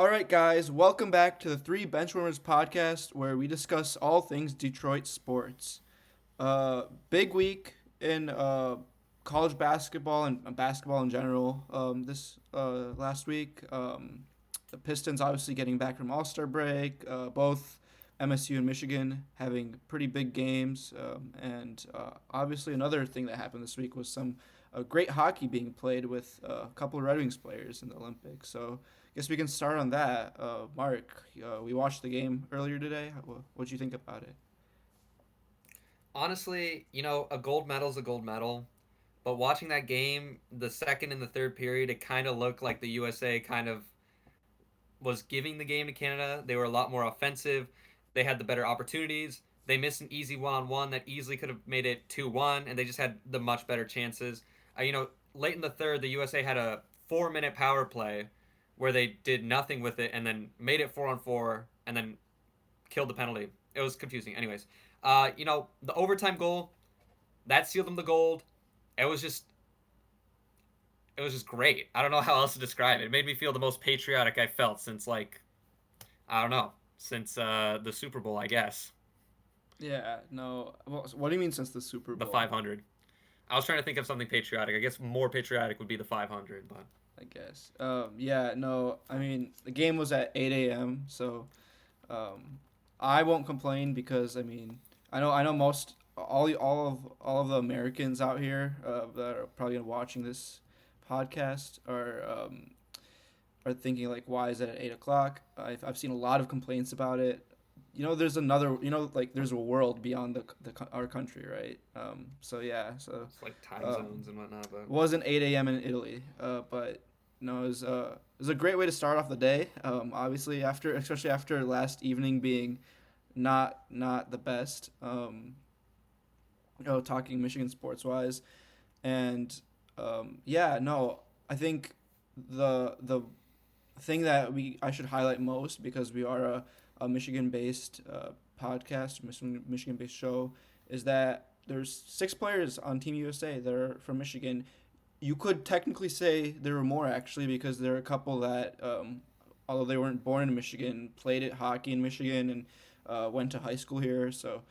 All right, guys, welcome back to the Three Benchwarmers Podcast, where we discuss all things Detroit sports. Big week in college basketball and basketball in general. This last week, the Pistons obviously getting back from All Star break. Both MSU and Michigan having pretty big games, and obviously another thing that happened this week was some great hockey being played with a couple of Red Wings players in the Olympics. So I guess we can start on that. Mark, we watched the game earlier today. What'd you think about it? Honestly, a gold medal is a gold medal. But watching that game, the second and the third period, it kind of looked like the USA kind of was giving the game to Canada. They were a lot more offensive. They had the better opportunities. They missed an easy one-on-one that easily could have made it 2-1, and they just had the much better chances. Late in the third, the USA had a 4-minute power play where they did nothing with it and then made it 4-on-4 and then killed the penalty. It was confusing. Anyways, the overtime goal that sealed them the gold. It was just it was just great. I don't know how else to describe it. It made me feel the most patriotic I felt since I don't know, since the Super Bowl, I guess. Yeah, no. Well, what do you mean since the Super The Bowl? 500. I was trying to think of something patriotic. I guess more patriotic would be the 500, but I guess. Yeah, no. I mean, the game was at 8 a.m., so um, I won't complain because I mean, I know most all of the Americans out here that are probably watching this podcast are thinking like, why is it at 8 o'clock? I've seen a lot of complaints about it. There's another. Like there's a world beyond our country, right? So yeah, so it's like time um, zones and whatnot. it But wasn't 8 a.m. in Italy, but no, it was a great way to start off the day. Obviously, especially after last evening being not the best. Talking Michigan sports wise, and yeah, no, I think the thing that I should highlight most because we are a Michigan based podcast, Michigan based show, is that there's 6 players on Team USA that are from Michigan. You could technically say there were more actually because there are a couple that, although they weren't born in Michigan, played at hockey in Michigan and went to high school here. So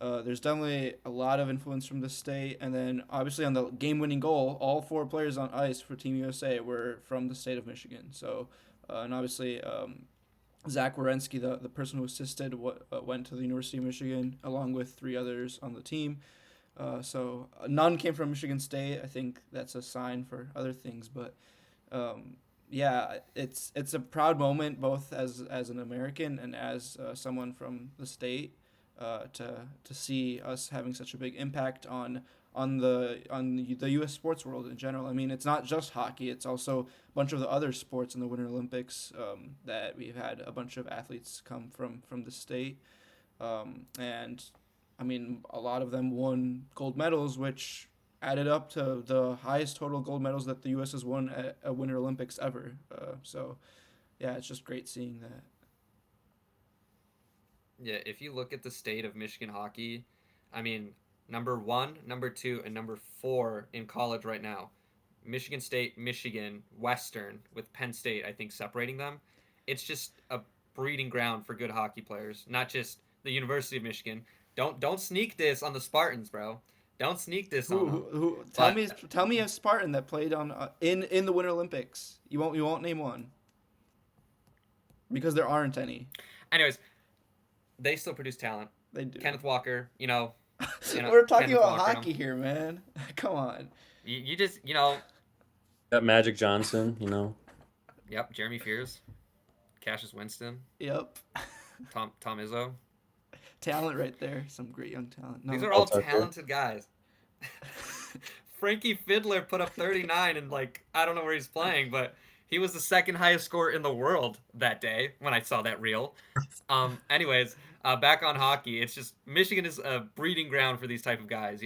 there's definitely a lot of influence from the state. And then obviously on the game-winning goal, all 4 players on ice for Team USA were from the state of Michigan. So and obviously Zach Wierenski, the person who assisted, went to the University of Michigan along with 3 others on the team. So none came from Michigan State. I think that's a sign for other things, but um, yeah, it's a proud moment both as an American and as someone from the state to see us having such a big impact on the U.S. sports world in general. I mean, it's not just hockey; it's also a bunch of the other sports in the Winter Olympics that we've had a bunch of athletes come from the state, and I mean, a lot of them won gold medals, which added up to the highest total gold medals that the U.S. has won at a Winter Olympics ever. So, yeah, it's just great seeing that. yeah, if you look at the state of Michigan hockey, I mean, number one, number two, and number four in college right now, Michigan State, Michigan, Western, with Penn State, I think separating them. It's just a breeding ground for good hockey players, not just the University of Michigan. Don't sneak this on the Spartans, bro. Don't sneak this on them. Who But tell me a Spartan that played on in the Winter Olympics. You won't name one because there aren't any. anyways, they still produce talent. They do. Kenneth Walker, We're talking Kenneth about Walker. hockey here, man. Come on. You just Got Magic Johnson. yep, Jeremy Fears, Cassius Winston, Yep. Tom Izzo. Talent right there. Some great young talent. These No. are Paul all Tucker. talented guys. Frankie Fiddler put up 39 and I don't know where he's playing, but he was the second highest scorer in the world that day when I saw that reel. Anyways, back on hockey, it's just Michigan is a breeding ground for these type of guys.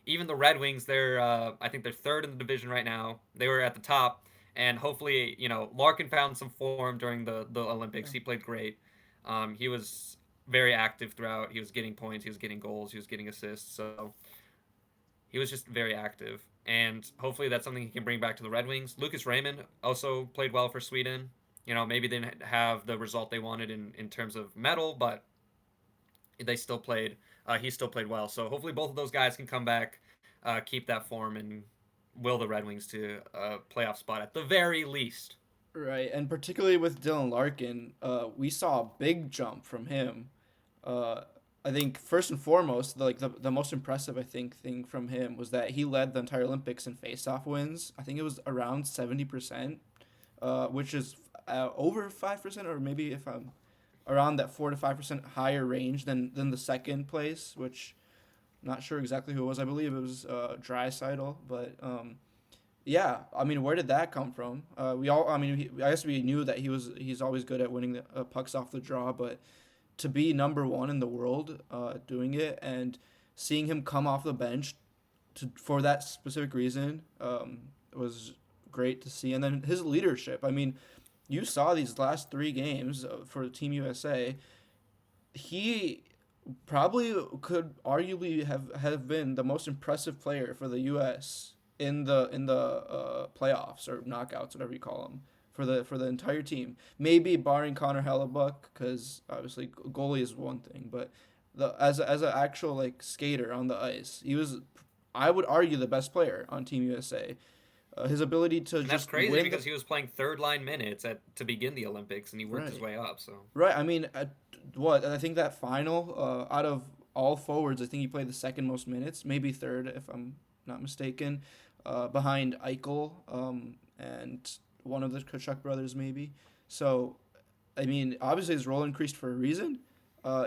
Even the Red Wings, they're I think they're third in the division right now. They were at the top, and hopefully Larkin found some form during the Olympics. He played great. He was very active throughout. He was getting points. He was getting goals. He was getting assists. So he was just very active, and hopefully that's something he can bring back to the Red Wings. Lucas Raymond also played well for Sweden. maybe they didn't have the result they wanted in terms of medal, but they still played. He still played well. So hopefully both of those guys can come back, keep that form, and will the Red Wings to a playoff spot at the very least. Right, and particularly with Dylan Larkin, we saw a big jump from him. Uh, I think first and foremost, the most impressive thing from him was that he led the entire Olympics in faceoff wins. I think it was around 70%, which is over 5%, or maybe if I'm around that 4 to 5% higher range than the second place, which I'm not sure exactly who it was. I believe it was Draisaitl, but yeah, I mean, where did that come from? I mean, I guess we knew that he's always good at winning the pucks off the draw, but to be number one in the world doing it and seeing him come off the bench for that specific reason was great to see. And then his leadership. I mean, you saw these last 3 games for Team USA. He probably could arguably have been the most impressive player for the U.S. in the playoffs or knockouts, whatever you call them, for the entire team. Maybe barring Connor Hellebuck, because obviously goalie is one thing, but as an actual like skater on the ice, he was, I would argue, the best player on Team USA. His ability to And that's just crazy win because he was playing third line minutes to begin the Olympics, and he worked his right. way up. So Right. I mean, what I think that final, out of all forwards, I think he played the second most minutes, maybe third if I'm not mistaken, behind Eichel, and one of the Kachuk brothers maybe. So, I mean, obviously his role increased for a reason.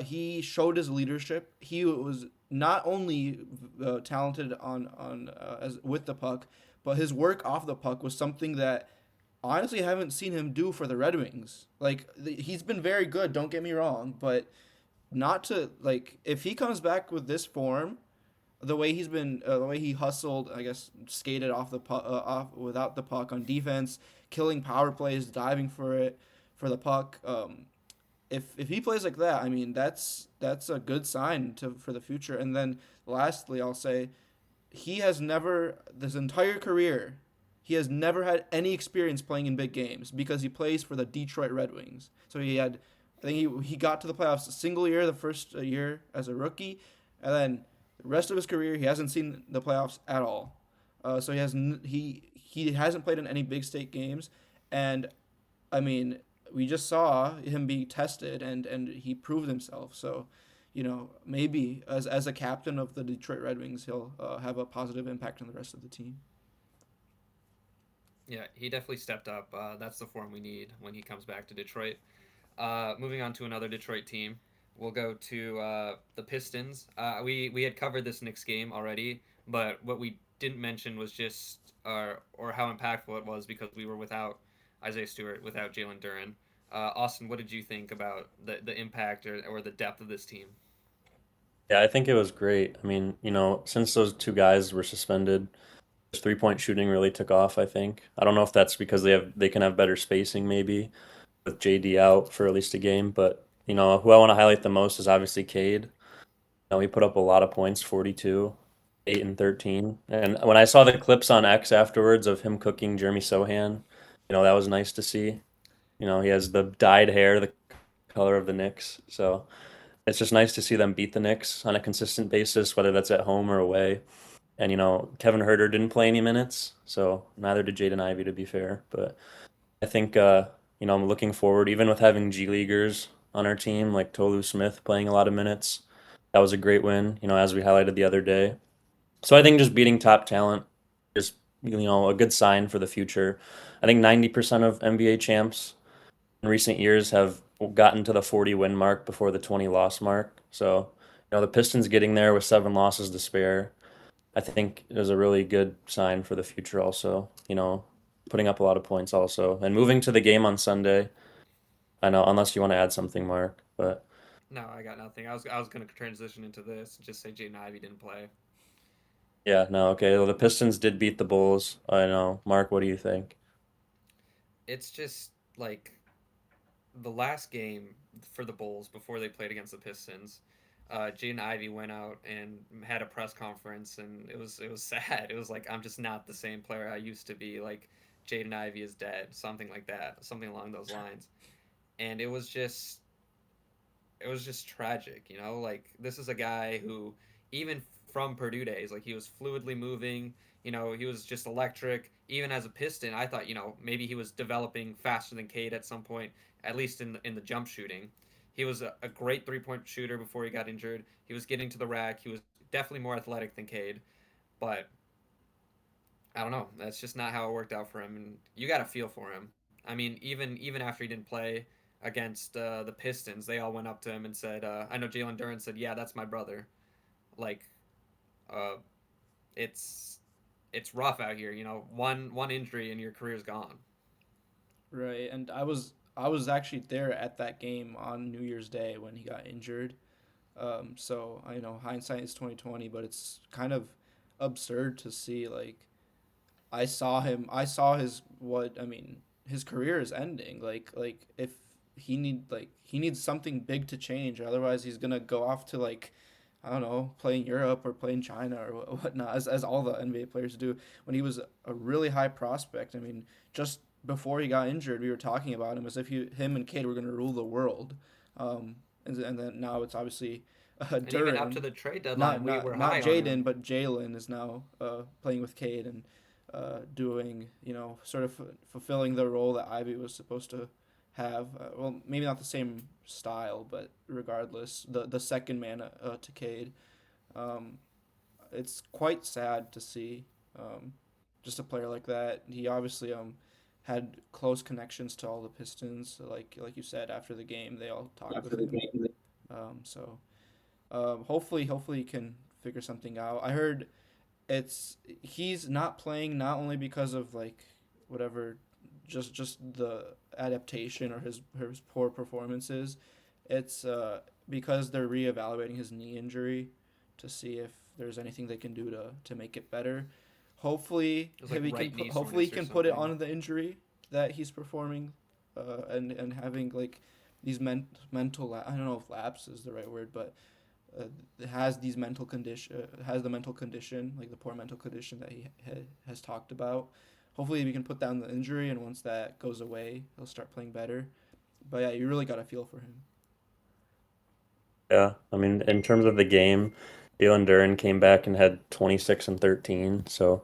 He showed his leadership. He was not only talented on as with the puck, but his work off the puck was something that honestly haven't seen him do for the Red Wings. Like he's been very good, don't get me wrong, but not to like if he comes back with this form, the way he hustled, I guess skated off the puck, off without the puck on defense, killing power plays, diving for the puck. If he plays like that, I mean that's a good sign for the future. And then lastly, I'll say he has never this entire career he has never had any experience playing in big games because he plays for the Detroit Red Wings. So I think he got to the playoffs a single year, the first year as a rookie, and then the rest of his career he hasn't seen the playoffs at all. So he hasn't played in any big state games, and I mean we just saw him be tested and he proved himself. So maybe as a captain of the Detroit Red Wings, he'll have a positive impact on the rest of the team. yeah, he definitely stepped up. That's the form we need when he comes back to Detroit. Moving on to another Detroit team, we'll go to the Pistons. We had covered this Knicks game already, but what we didn't mention was just or how impactful it was because we were without Isaiah Stewart, without Jalen Duren. Austin, what did you think about the impact or the depth of this team? Yeah, I think it was great. I mean, since those two guys were suspended, his 3-point shooting really took off, I think. I don't know if that's because they can have better spacing maybe with JD out for at least a game, but who I want to highlight the most is obviously Cade. He put up a lot of points, 42, 8 and 13. And when I saw the clips on X afterwards of him cooking Jeremy Sohan, that was nice to see. He has the dyed hair, the color of the Knicks. So it's just nice to see them beat the Knicks on a consistent basis, whether that's at home or away. And Kevin Herter didn't play any minutes, so neither did Jaden Ivey, to be fair. But I think I'm looking forward, even with having G Leaguers on our team, like Tolu Smith playing a lot of minutes. That was a great win, as we highlighted the other day. So I think just beating top talent is a good sign for the future. I think 90% of NBA champs in recent years have gotten to the 40 win mark before the 20 loss mark. So, the Pistons getting there with 7 losses to spare, I think is a really good sign for the future also, putting up a lot of points also. And moving to the game on Sunday, I know, unless you want to add something, Mark, but No, I got nothing. I was going to transition into this and just say Jaden Ivey didn't play. yeah, no, okay. Well, the Pistons did beat the Bulls. I know. Mark, what do you think? It's just like the last game for the Bulls before they played against the Pistons. Jaden Ivey went out and had a press conference, and it was sad. It was like I'm just not the same player I used to be. Like Jaden Ivey is dead, something like that, something along those lines. And it was just tragic, you know? Like, this is a guy who, even from Purdue days, like, he was fluidly moving, he was just electric. Even as a Piston, I thought, maybe he was developing faster than Cade at some point, at least in the jump shooting. He was a great three-point shooter before he got injured. He was getting to the rack. He was definitely more athletic than Cade. But I don't know. That's just not how it worked out for him. And you got to feel for him. I mean, even after he didn't play against the Pistons, they all went up to him and said, I know Jalen Duren said, "Yeah, that's my brother." Like, uh, it's it's rough out here. One injury and your career's gone. Right, and I was actually there at that game on New Year's Day when he got injured. So I know hindsight is 2020, but it's kind of absurd to see. Like, I saw him. I saw his what I mean. His career is ending. Like if he needs something big to change. Otherwise, he's gonna go off to, like, I don't know, play in Europe or play in China or whatnot, as all the NBA players do. When he was a really high prospect, I mean, just before he got injured, we were talking about him as if him and Cade were gonna rule the world. And then now it's obviously And even up Duran, to the trade not deadline, we not were not high on Jaden, him. but Jalen is now playing with Cade and doing, sort of fulfilling the role that Ivy was supposed to have. Well, maybe not the same style, but regardless, the second man to Cade. Um, it's quite sad to see just a player like that. He obviously had close connections to all the Pistons. Like you said, after the game, they all talked with him. So hopefully he can figure something out. I heard he's not playing not only because of, like, whatever, just the adaptation or his poor performances. It's because they're reevaluating his knee injury to see if there's anything they can do to make it better. Hopefully, It was like right knee hopefully he soreness or can put it something. on the injury that he's performing, and having, like, these mental, I don't know if lapse is the right word, but has these mental condition has the mental condition, like the poor mental condition that he has talked about. Hopefully we can put down the injury, and once that goes away, he'll start playing better. But yeah, you really got to feel for him. Yeah, I mean, in terms of the game, Jalen Duren came back and had 26 and 13, so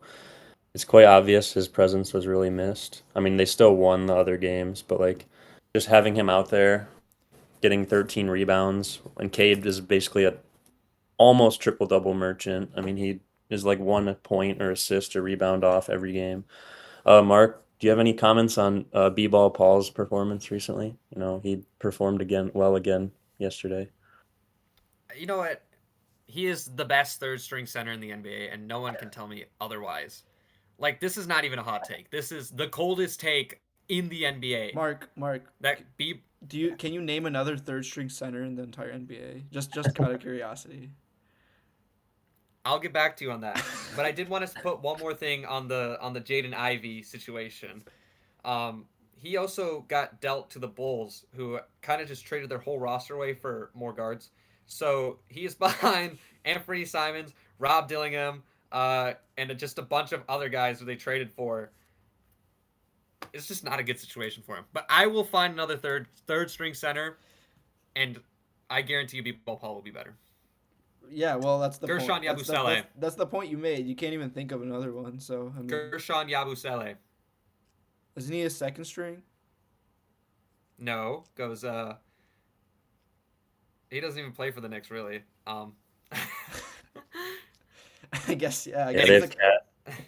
it's quite obvious his presence was really missed. I mean, they still won the other games, but like just having him out there, getting 13 rebounds, and Cade is basically a almost triple double merchant. I mean, he is like 1 point or assist or rebound off every game. Mark, do you have any comments on B-Ball Paul's performance recently? He performed again yesterday. You know what? He is the best third string center in the NBA, and no one can tell me otherwise. Like, this is not even a hot take. This is the coldest take in the NBA. Mark, That be can you name another third string center in the entire NBA? Just out of curiosity. I'll get back to you on that. But I did want to put one more thing on the Jaden Ivey situation. He also got dealt to the Bulls, who kind of just traded their whole roster away for more guards. So he is behind Anthony Simons, Rob Dillingham, and just a bunch of other guys who they traded for. It's just not a good situation for him. But I will find another third string center, and I guarantee you, B-Ball Paul will be better. Yeah, well, that's the point. Gershon Yabusele. That's the point you made. You can't even think of another one. So I mean, Gershon Yabusele. isn't he a second string? No, goes he doesn't even play for the Knicks really. I guess, yeah. I Yeah, guess they he's have like, Cat.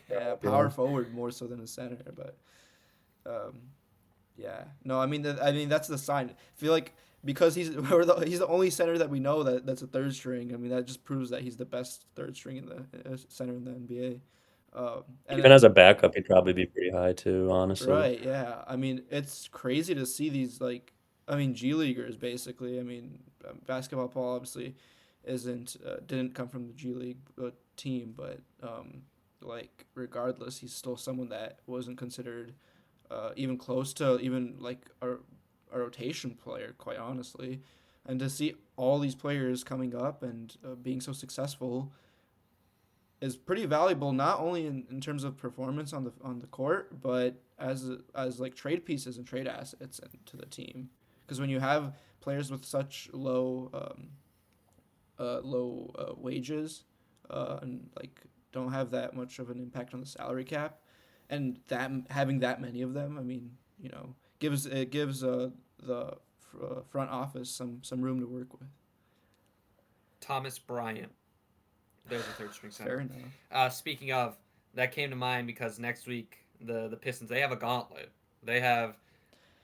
yeah, power forward more so than a center. But um, yeah, no. I mean that's the sign. I feel like because he's the only center that we know that's a third string. I mean, that just proves that he's the best third string in the center in the NBA. And Even as a backup, he'd probably be pretty high too, honestly. right, yeah. I mean, it's crazy to see these, like, I mean, G Leaguers basically. I mean, basketball Paul obviously isn't didn't come from the G League team, but like, regardless, he's still someone that wasn't considered even close to even, like, a rotation player, quite honestly. And to see all these players coming up and being so successful, is pretty valuable not only in terms of performance on the court, but as like trade pieces and trade assets to the team. Because when you have players with such low wages, and like don't have that much of an impact on the salary cap, and that having that many of them, I mean, gives the front office some room to work with. Thomas Bryant. There's a third string Fair center. enough. Speaking of, that came to mind because next week the Pistons, they have a gauntlet. They have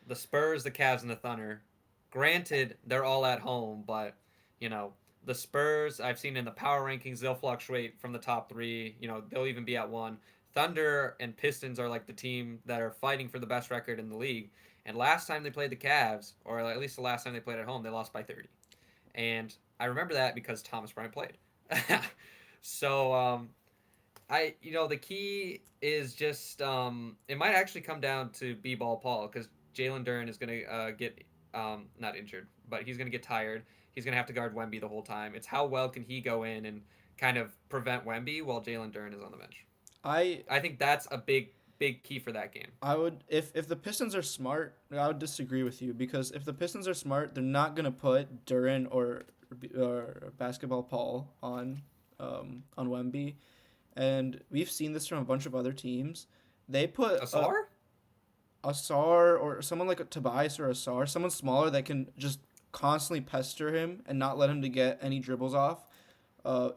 the Spurs, the Cavs, and the Thunder. Granted, they're all at home, but you know the Spurs, I've seen in the power rankings, they'll fluctuate from the top three. They'll even be at one. Thunder and Pistons are like the team that are fighting for the best record in the league. And last time they played the Cavs, or at least the last time they played at home, they lost by 30. And I remember that because Thomas Bryant played. So the key is just it might actually come down to B-ball Paul because Jalen Duren is gonna get not injured, but he's gonna get tired. He's gonna have to guard Wemby the whole time. It's how well can he go in and kind of prevent Wemby while Jalen Duren is on the bench. I I think that's a big key for that game. I would if the Pistons are smart, I would disagree with you because if the Pistons are smart, they're not gonna put Duran or basketball Paul on Wemby, and we've seen this from a bunch of other teams. They put Asar? Asar or someone like a Tobias or Asar, someone smaller that can just constantly pester him and not let him to get any dribbles off,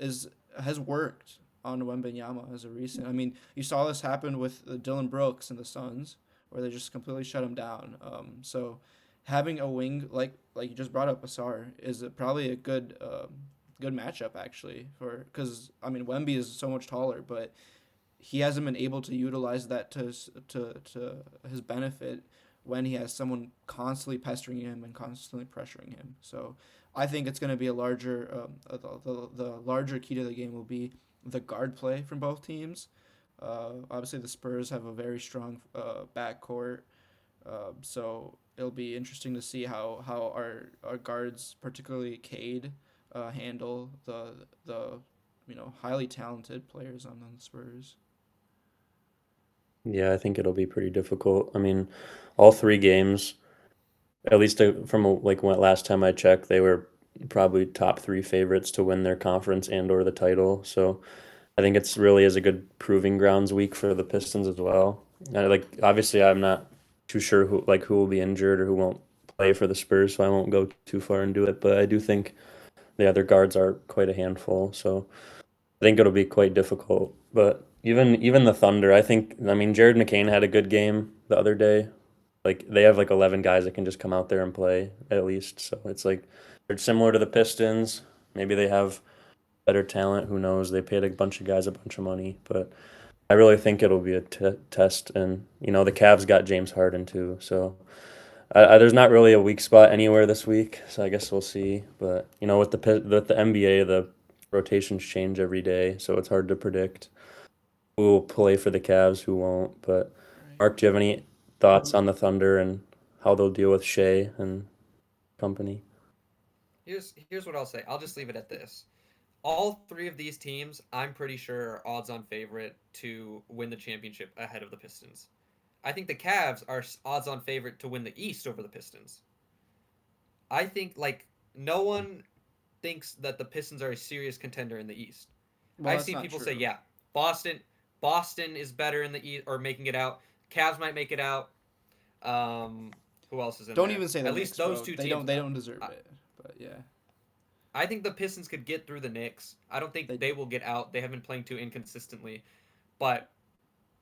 is has worked on Wembenyama as a recent. I mean, you saw this happen with Dylan Brooks and the Suns, where they just completely shut him down. So having a wing like you just brought up Asar is probably a good matchup actually for because I mean Wemby is so much taller, but he hasn't been able to utilize that to his benefit when he has someone constantly pestering him and constantly pressuring him. So I think it's going to be a larger the larger key to the game will be the guard play from both teams. Obviously, the Spurs have a very strong backcourt, so it'll be interesting to see how our guards, particularly Cade, handle the highly talented players on the Spurs. Yeah, I think it'll be pretty difficult. I mean, all three games, at least from like when last time I checked, they were probably top three favorites to win their conference and or the title. So I think it's really is a good proving grounds week for the Pistons as well. Like obviously, I'm not too sure who will be injured or who won't play for the Spurs, so I won't go too far into it. But I do think the other guards are quite a handful, so I think it'll be quite difficult. But even the Thunder, I mean Jared McCain had a good game the other day. Like they have like 11 guys that can just come out there and play at least. So it's like they're similar to the Pistons. Maybe they have better talent. Who knows? They paid a bunch of guys a bunch of money, but I really think it'll be a test. And the Cavs got James Harden too, so there's not really a weak spot anywhere this week. So I guess we'll see. But with the NBA, the rotations change every day, so it's hard to predict who will play for the Cavs, who won't. But Right. Mark, do you have any thoughts on the Thunder and how they'll deal with Shea and company? Here's what I'll say. I'll just leave it at this. All three of these teams, I'm pretty sure, are odds-on favorite to win the championship ahead of the Pistons. I think the Cavs are odds-on favorite to win the East over the Pistons. I think like no one thinks that the Pistons are a serious contender in the East. Well, I've that's seen not people say, true. yeah, Boston, Boston is better in the East or making it out. Cavs might make it out. Who else is in Don't there? even say the At least Knicks, those bro. two They teams. don't deserve I, it. But yeah, I think the Pistons could get through the Knicks. I don't think they they will get out. They have been playing too inconsistently, but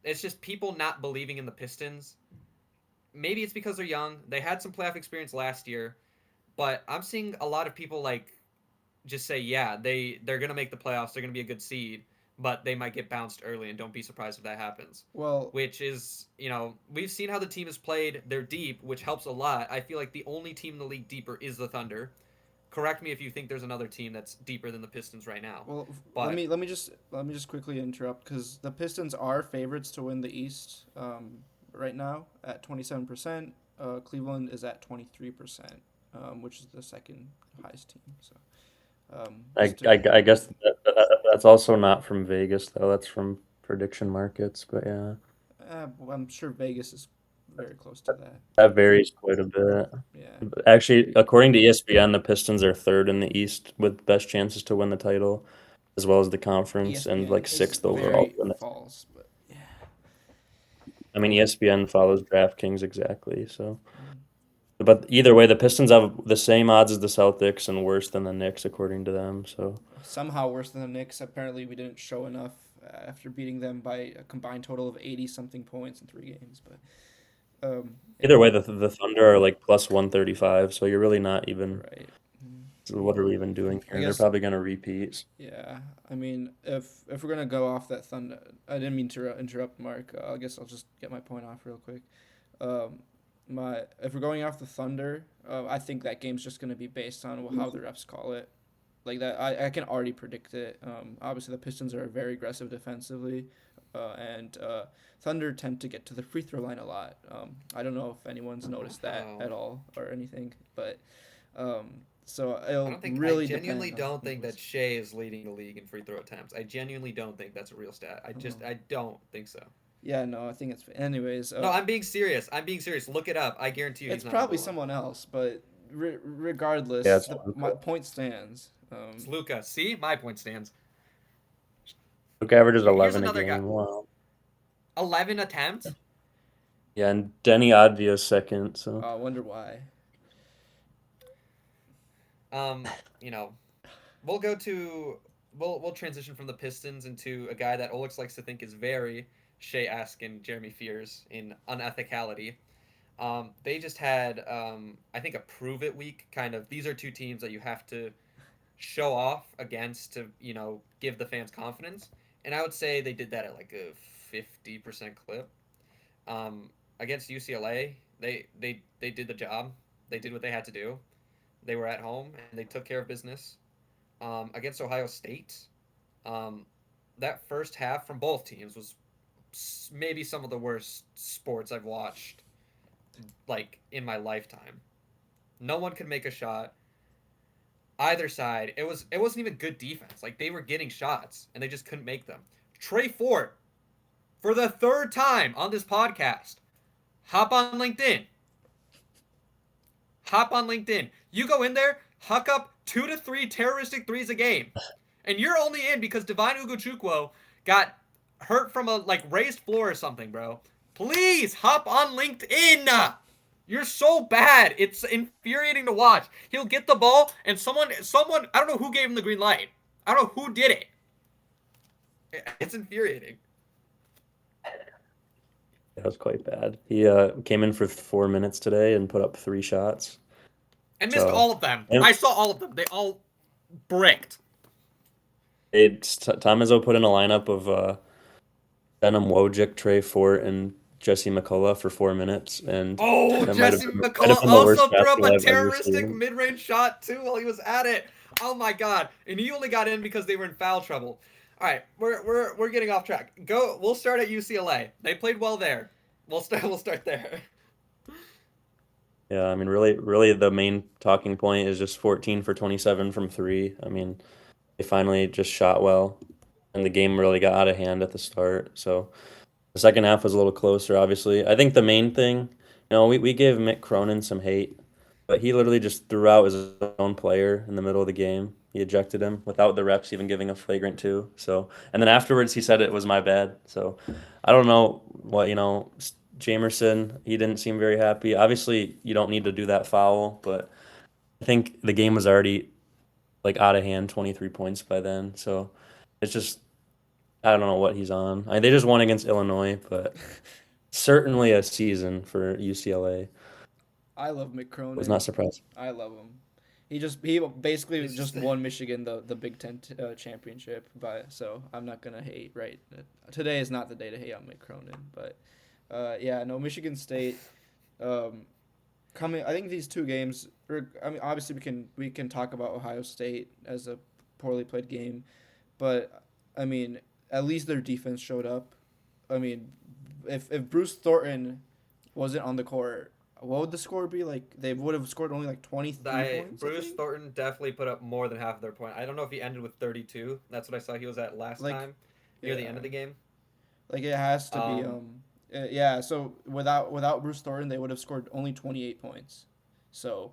it's just people not believing in the Pistons. Maybe it's because they're young. They had some playoff experience last year, but I'm seeing a lot of people like just say, yeah, they're gonna make the playoffs. They're gonna be a good seed, but they might get bounced early, and don't be surprised if that happens. well, Which is, we've seen how the team has played. They're deep, which helps a lot. I feel like the only team in the league deeper is the Thunder. Correct me if you think there's another team that's deeper than the Pistons right now, well. but Let me just quickly interrupt because the Pistons are favorites to win the East right now at 27%. Cleveland is at 23%, which is the second highest team. So I, Just to, I, I guess that's also not from Vegas though. That's from prediction markets. But yeah, well, I'm sure Vegas is very close to that. that varies quite a bit. Yeah, Actually, according to ESPN, the Pistons are third in the East with best chances to win the title, as well as the conference, and ESPN like is sixth overall very to win the. false, but yeah. I mean, ESPN follows DraftKings exactly. So, but either way, the Pistons have the same odds as the Celtics and worse than the Knicks, according to them. So, Somehow worse than the Knicks. Apparently, we didn't show enough after beating them by a combined total of 80 something points in 3 games. But either yeah, way, the Thunder are like plus 135. So you're really not even. right. Mm. So what are we even doing I here? They're guess probably going to repeat. yeah. I mean, if we're gonna go off that Thunder, I didn't mean to interrupt, Mark. I guess I'll just get my point off real quick. Um, my if we're going off the Thunder, I think that game's just gonna be based on how the refs call it. Like that, I can already predict it. Obviously, the Pistons are very aggressive defensively, and Thunder tend to get to the free throw line a lot. I don't know if anyone's noticed that Oh. at all or anything, but so I it'll don't think really I genuinely depend on don't who think that was. Shea is leading the league in free throw attempts. I genuinely don't think that's a real stat. Oh. I don't think so. Yeah, no, I think it's. Anyways, No, I'm being serious. I'm being serious. Look it up. I guarantee you it's he's not number probably one. someone else, but Yeah, regardless, it's my Luka. point stands. It's Luca. See, my point stands. Luka averages Here's 11 a another guy. game. Wow. 11 attempts. Yeah, and Denny Advia's second. So I wonder why. You know, we'll go to we'll transition from the Pistons into a guy that Olix likes to think is very Shea-esque and Jeremy Fears in unethicality. They just had I think a prove it week. Kind of these are two teams that you have to show off against to give the fans confidence, and I would say they did that at like a 50% clip. Against UCLA, they did the job. They did what they had to do. They were at home and they took care of business. Against Ohio State, um, that first half from both teams was maybe some of the worst sports I've watched like in my lifetime. No one could make a shot. Either side, it wasn't even good defense. Like they were getting shots and they just couldn't make them. Trey Fort, for the third time on this podcast, hop on LinkedIn. Hop on LinkedIn. You go in there, huck up 2 to 3 terroristic threes a game, and you're only in because Divine Ugochukwu got hurt from a like raised floor or something, bro. Please hop on LinkedIn. You're so bad. It's infuriating to watch. He'll get the ball and someone I don't know who gave him the green light. I don't know who did it. It's infuriating. that was quite bad. He came in for 4 minutes today and put up 3 shots. And missed So all of them. and I saw all of them. They all bricked. Tom Izzo put in a lineup of Denham Wojcik, Trey Fort, and Jesse McCullough for 4 minutes, and Oh, that Jesse might have McCullough been the worst also threw up basketball a I've ever terroristic seen. mid-range shot too while he was at it. Oh my god! And he only got in because they were in foul trouble. All right, we're getting off track. Go. We'll start at UCLA. They played well there. We'll start there. Yeah, I mean, really, the main talking point is just 14 for 27 from three. I mean, they finally just shot well, and the game really got out of hand at the start. So the second half was a little closer, obviously. I think the main thing, we gave Mick Cronin some hate, but he literally just threw out his own player in the middle of the game. He ejected him without the refs even giving a flagrant two. So, and then afterwards he said it was my bad. So, I don't know what, Jamerson, he didn't seem very happy. Obviously, you don't need to do that foul, but I think the game was already like out of hand, 23 points by then. So, it's just I don't know what he's on. They just won against Illinois, but certainly a season for UCLA. I love Was not McCronin. surprised. I love him. He basically He's just just won Michigan the Big Ten championship, so I'm not gonna hate. Right, today is not the day to hate on McCronin, but yeah, no, Michigan State. Um, coming, I think these two games. I mean, obviously we can talk about Ohio State as a poorly played game, but I mean, at least their defense showed up. I mean, if Bruce Thornton wasn't on the court, what would the score be? Like they would have scored only like 23 points, I Bruce think. Thornton definitely put up more than half of their point. I don't know if he ended with 32. That's what I saw he was at last Like, time near the yeah, end of the game. like it has to be. Um, Yeah. So without Bruce Thornton, they would have scored only 28 points. So,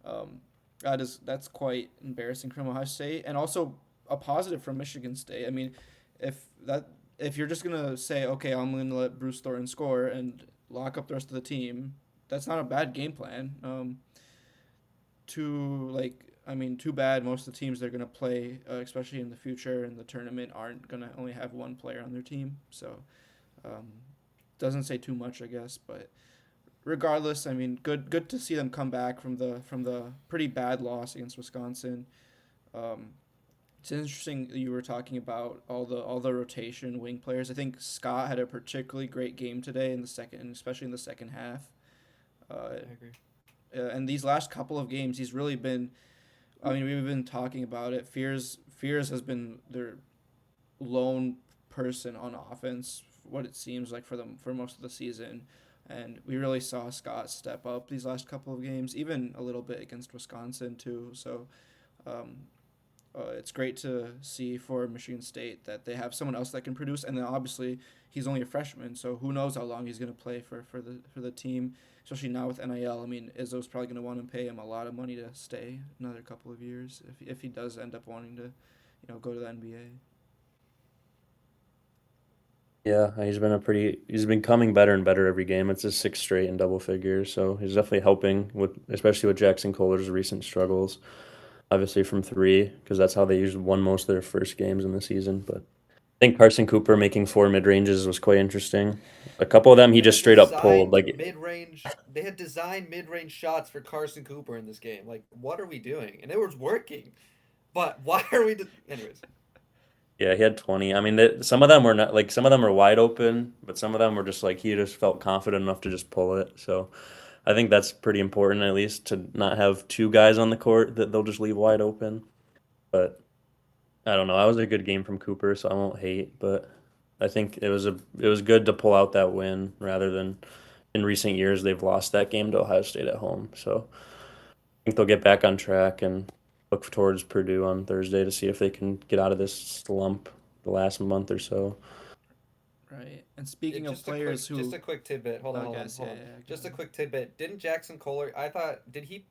um, that's quite embarrassing from Ohio State, and also a positive from Michigan State. I mean, if that if you're just gonna say, okay, I'm gonna let Bruce Thornton score and lock up the rest of the team, that's not a bad game plan. Too bad most of the teams they're gonna play, especially in the future in the tournament, aren't gonna only have one player on their team. So, um, doesn't say too much, I guess, but regardless, I mean, good to see them come back from the pretty bad loss against Wisconsin. Um, it's interesting that you were talking about all the rotation wing players. I think Scott had a particularly great game today in the second, especially in the second half. Uh, I agree. and these last couple of games, he's really been. I mean, we've been talking about it. Fears has been their lone person on offense. What it seems like for them for most of the season, and we really saw Scott step up these last couple of games, even a little bit against Wisconsin too. So, um, it's great to see for Michigan State that they have someone else that can produce, and then obviously he's only a freshman, so who knows how long he's going to play for the team, especially now with NIL. I mean, Izzo's probably going to want to pay him a lot of money to stay another couple of years if he does end up wanting to, go to the NBA. Yeah, he's been coming better and better every game. It's his sixth straight in double figures, so he's definitely helping especially with Jackson Kohler's recent struggles. Obviously from three, because that's how they usually won most of their first games in the season. But I think Carson Cooper making four mid ranges was quite interesting. A couple of them he just straight up pulled. They had designed mid range shots for Carson Cooper in this game. Like, what are we doing? And it was working. But why are we? Anyways, Yeah, he had 20. I mean, some of them were not like some of them were wide open, but some of them were just like he just felt confident enough to just pull it. So I think that's pretty important at least to not have two guys on the court that they'll just leave wide open. But I don't know. That was a good game from Cooper, so I won't hate, but I think it was good to pull out that win rather than in recent years they've lost that game to Ohio State at home. So I think they'll get back on track and look towards Purdue on Thursday to see if they can get out of this slump the last month or so. Right. And speaking of just a quick, players just who, a quick tidbit. Hold on, I hold on, guess, hold yeah, on. yeah, go Just a ahead. quick tidbit. Didn't Jackson Kohler? I thought did he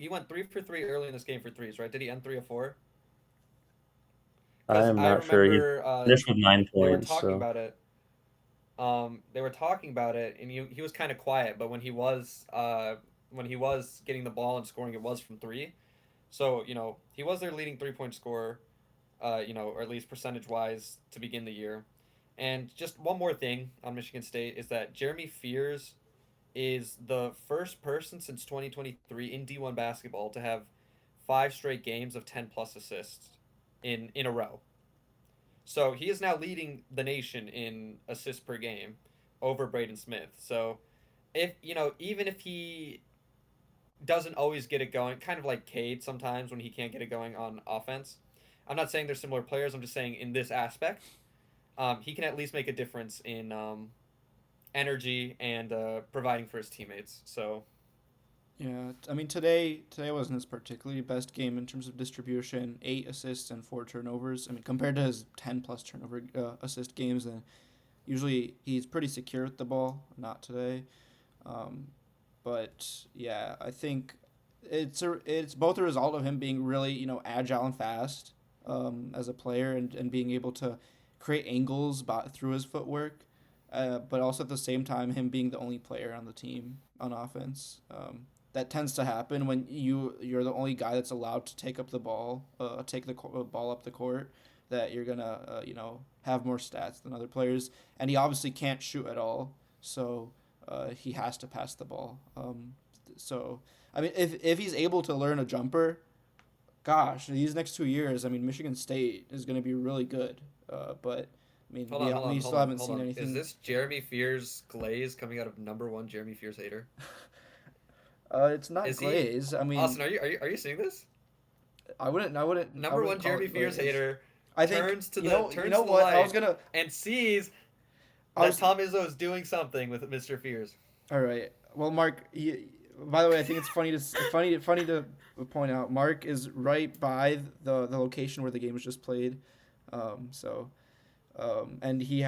went 3 for 3 early in this game for threes, right? Did he end 3 of 4? I Because am I not sure. He remember finished with nine they were points, talking so about it. They were talking about it, and he was kind of quiet. But when he was getting the ball and scoring, it was from three. So he was their leading 3 point scorer. Or at least percentage wise to begin the year. And just one more thing on Michigan State is that Jeremy Fears is the first person since 2023 in D1 basketball to have 5 straight games of 10 plus assists in a row. So he is now leading the nation in assists per game over Braden Smith. So if even if he doesn't always get it going, kind of like Cade sometimes when he can't get it going on offense. I'm not saying they're similar players. I'm just saying in this aspect, he can at least make a difference in energy and providing for his teammates. So Yeah, I mean today wasn't his particularly best game in terms of distribution. 8 assists and 4 turnovers. I mean compared to his 10 plus turnover assist games, and usually he's pretty secure with the ball. Not today, um, but yeah, I think it's both a result of him being really agile and fast as a player, and being able to create angles through his footwork, but also at the same time him being the only player on the team on offense. That tends to happen when you're the only guy that's allowed to take up the ball, take the ball up the court. That you're gonna have more stats than other players, and he obviously can't shoot at all, so he has to pass the ball. So I mean, if he's able to learn a jumper, gosh, these next 2 years, I mean, Michigan State is going to be really good. But I mean, hold on, hold on, we hold still on, haven't hold seen on. Is anything. this Jeremy Fears glaze coming out of number one Jeremy Fears hater? It's not Is he glaze. I mean, Austin? Are you seeing this? I Number one wouldn't call Jeremy it Fears glaze. hater I think turns to you the know you turns know to the what I was light gonna and sees I that was Tom Izzo is doing something with Mr. Fears. all right. Well, Mark, by the way, I think it's funny to point out. Mark is right by the location where the game was just played. So and he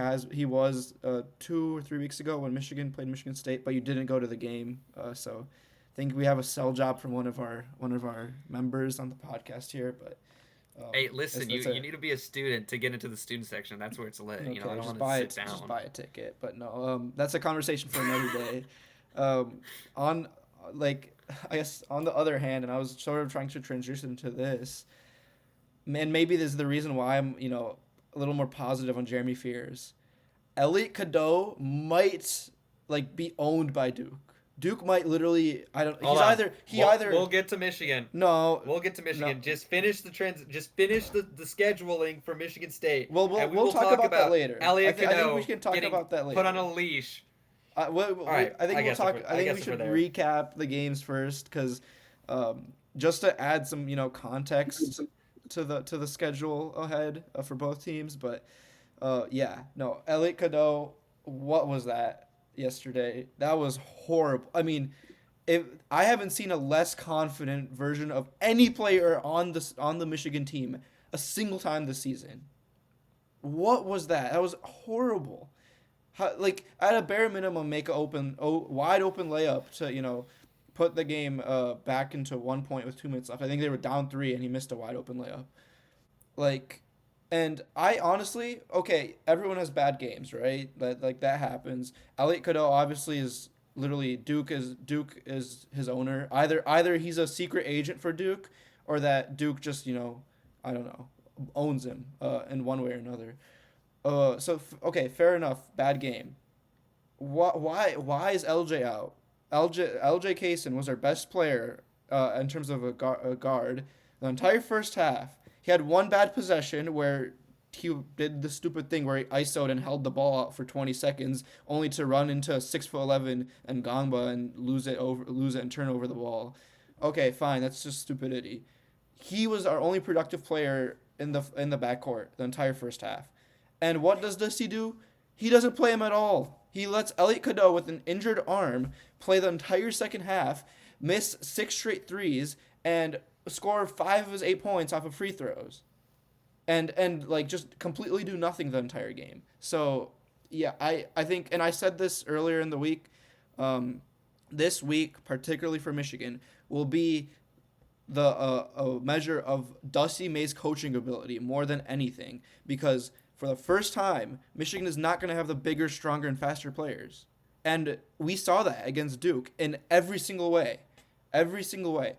was 2 or 3 weeks ago when Michigan played Michigan State, but you didn't go to the game. So I think we have a sell job from one of our members on the podcast here. But Hey, listen, it's you need to be a student to get into the student section. That's where it's lit. okay. You know, I don't Just want buy to it. sit Just down. buy a ticket. But no, that's a conversation for another day. On like I guess on the other hand, and I was sort of trying to transition to this, and maybe this is the reason why I'm a little more positive on Jeremy Fears. Elliot Cadeau might like be owned by Duke. Duke might literally. I don't. Hold He's on. either. He We'll, either. we'll get to Michigan. No. We'll get to Michigan. No. Just finish the scheduling for Michigan State. Well, and we we'll will talk about that later. Elliot I think Cadeau we can talk getting about that later. put on a leash. All right, I think I we'll guess talk. if we're- I I think guess we if we're should there. recap the games first, because just to add some context to the schedule ahead for both teams. But yeah, no, Elliot Cadeau. What was that yesterday? That was horrible. I mean, if I haven't seen a less confident version of any player on the Michigan team a single time this season. What was that? That was horrible. Like at a bare minimum, make a wide open layup to put the game back into 1 point with 2 minutes left. I think they were down three, and he missed a wide open layup. Like, and I honestly, okay, everyone has bad games, right? That happens. Elliot Cadeau obviously is literally Duke is his owner. Either he's a secret agent for Duke, or that Duke just I don't know, owns him in one way or another. Okay, fair enough. Bad game. Why is LJ out? LJ Kaysen was our best player in terms of a guard the entire first half. He had one bad possession where he did the stupid thing where he ISO'd and held the ball out for 20 seconds, only to run into 6'11" and Gangba and lose it and turn over the ball. Okay, fine, that's just stupidity. He was our only productive player in the backcourt the entire first half. And what does Dusty do? He doesn't play him at all. He lets Elliot Cadeau with an injured arm play the entire second half, miss 6 straight threes, and score 5 of his 8 points off of free throws. And like just completely do nothing the entire game. So yeah, I think, and I said this earlier in the week, this week, particularly for Michigan, will be a measure of Dusty May's coaching ability more than anything, because for the first time, Michigan is not going to have the bigger, stronger, and faster players. And we saw that against Duke in every single way. Every single way.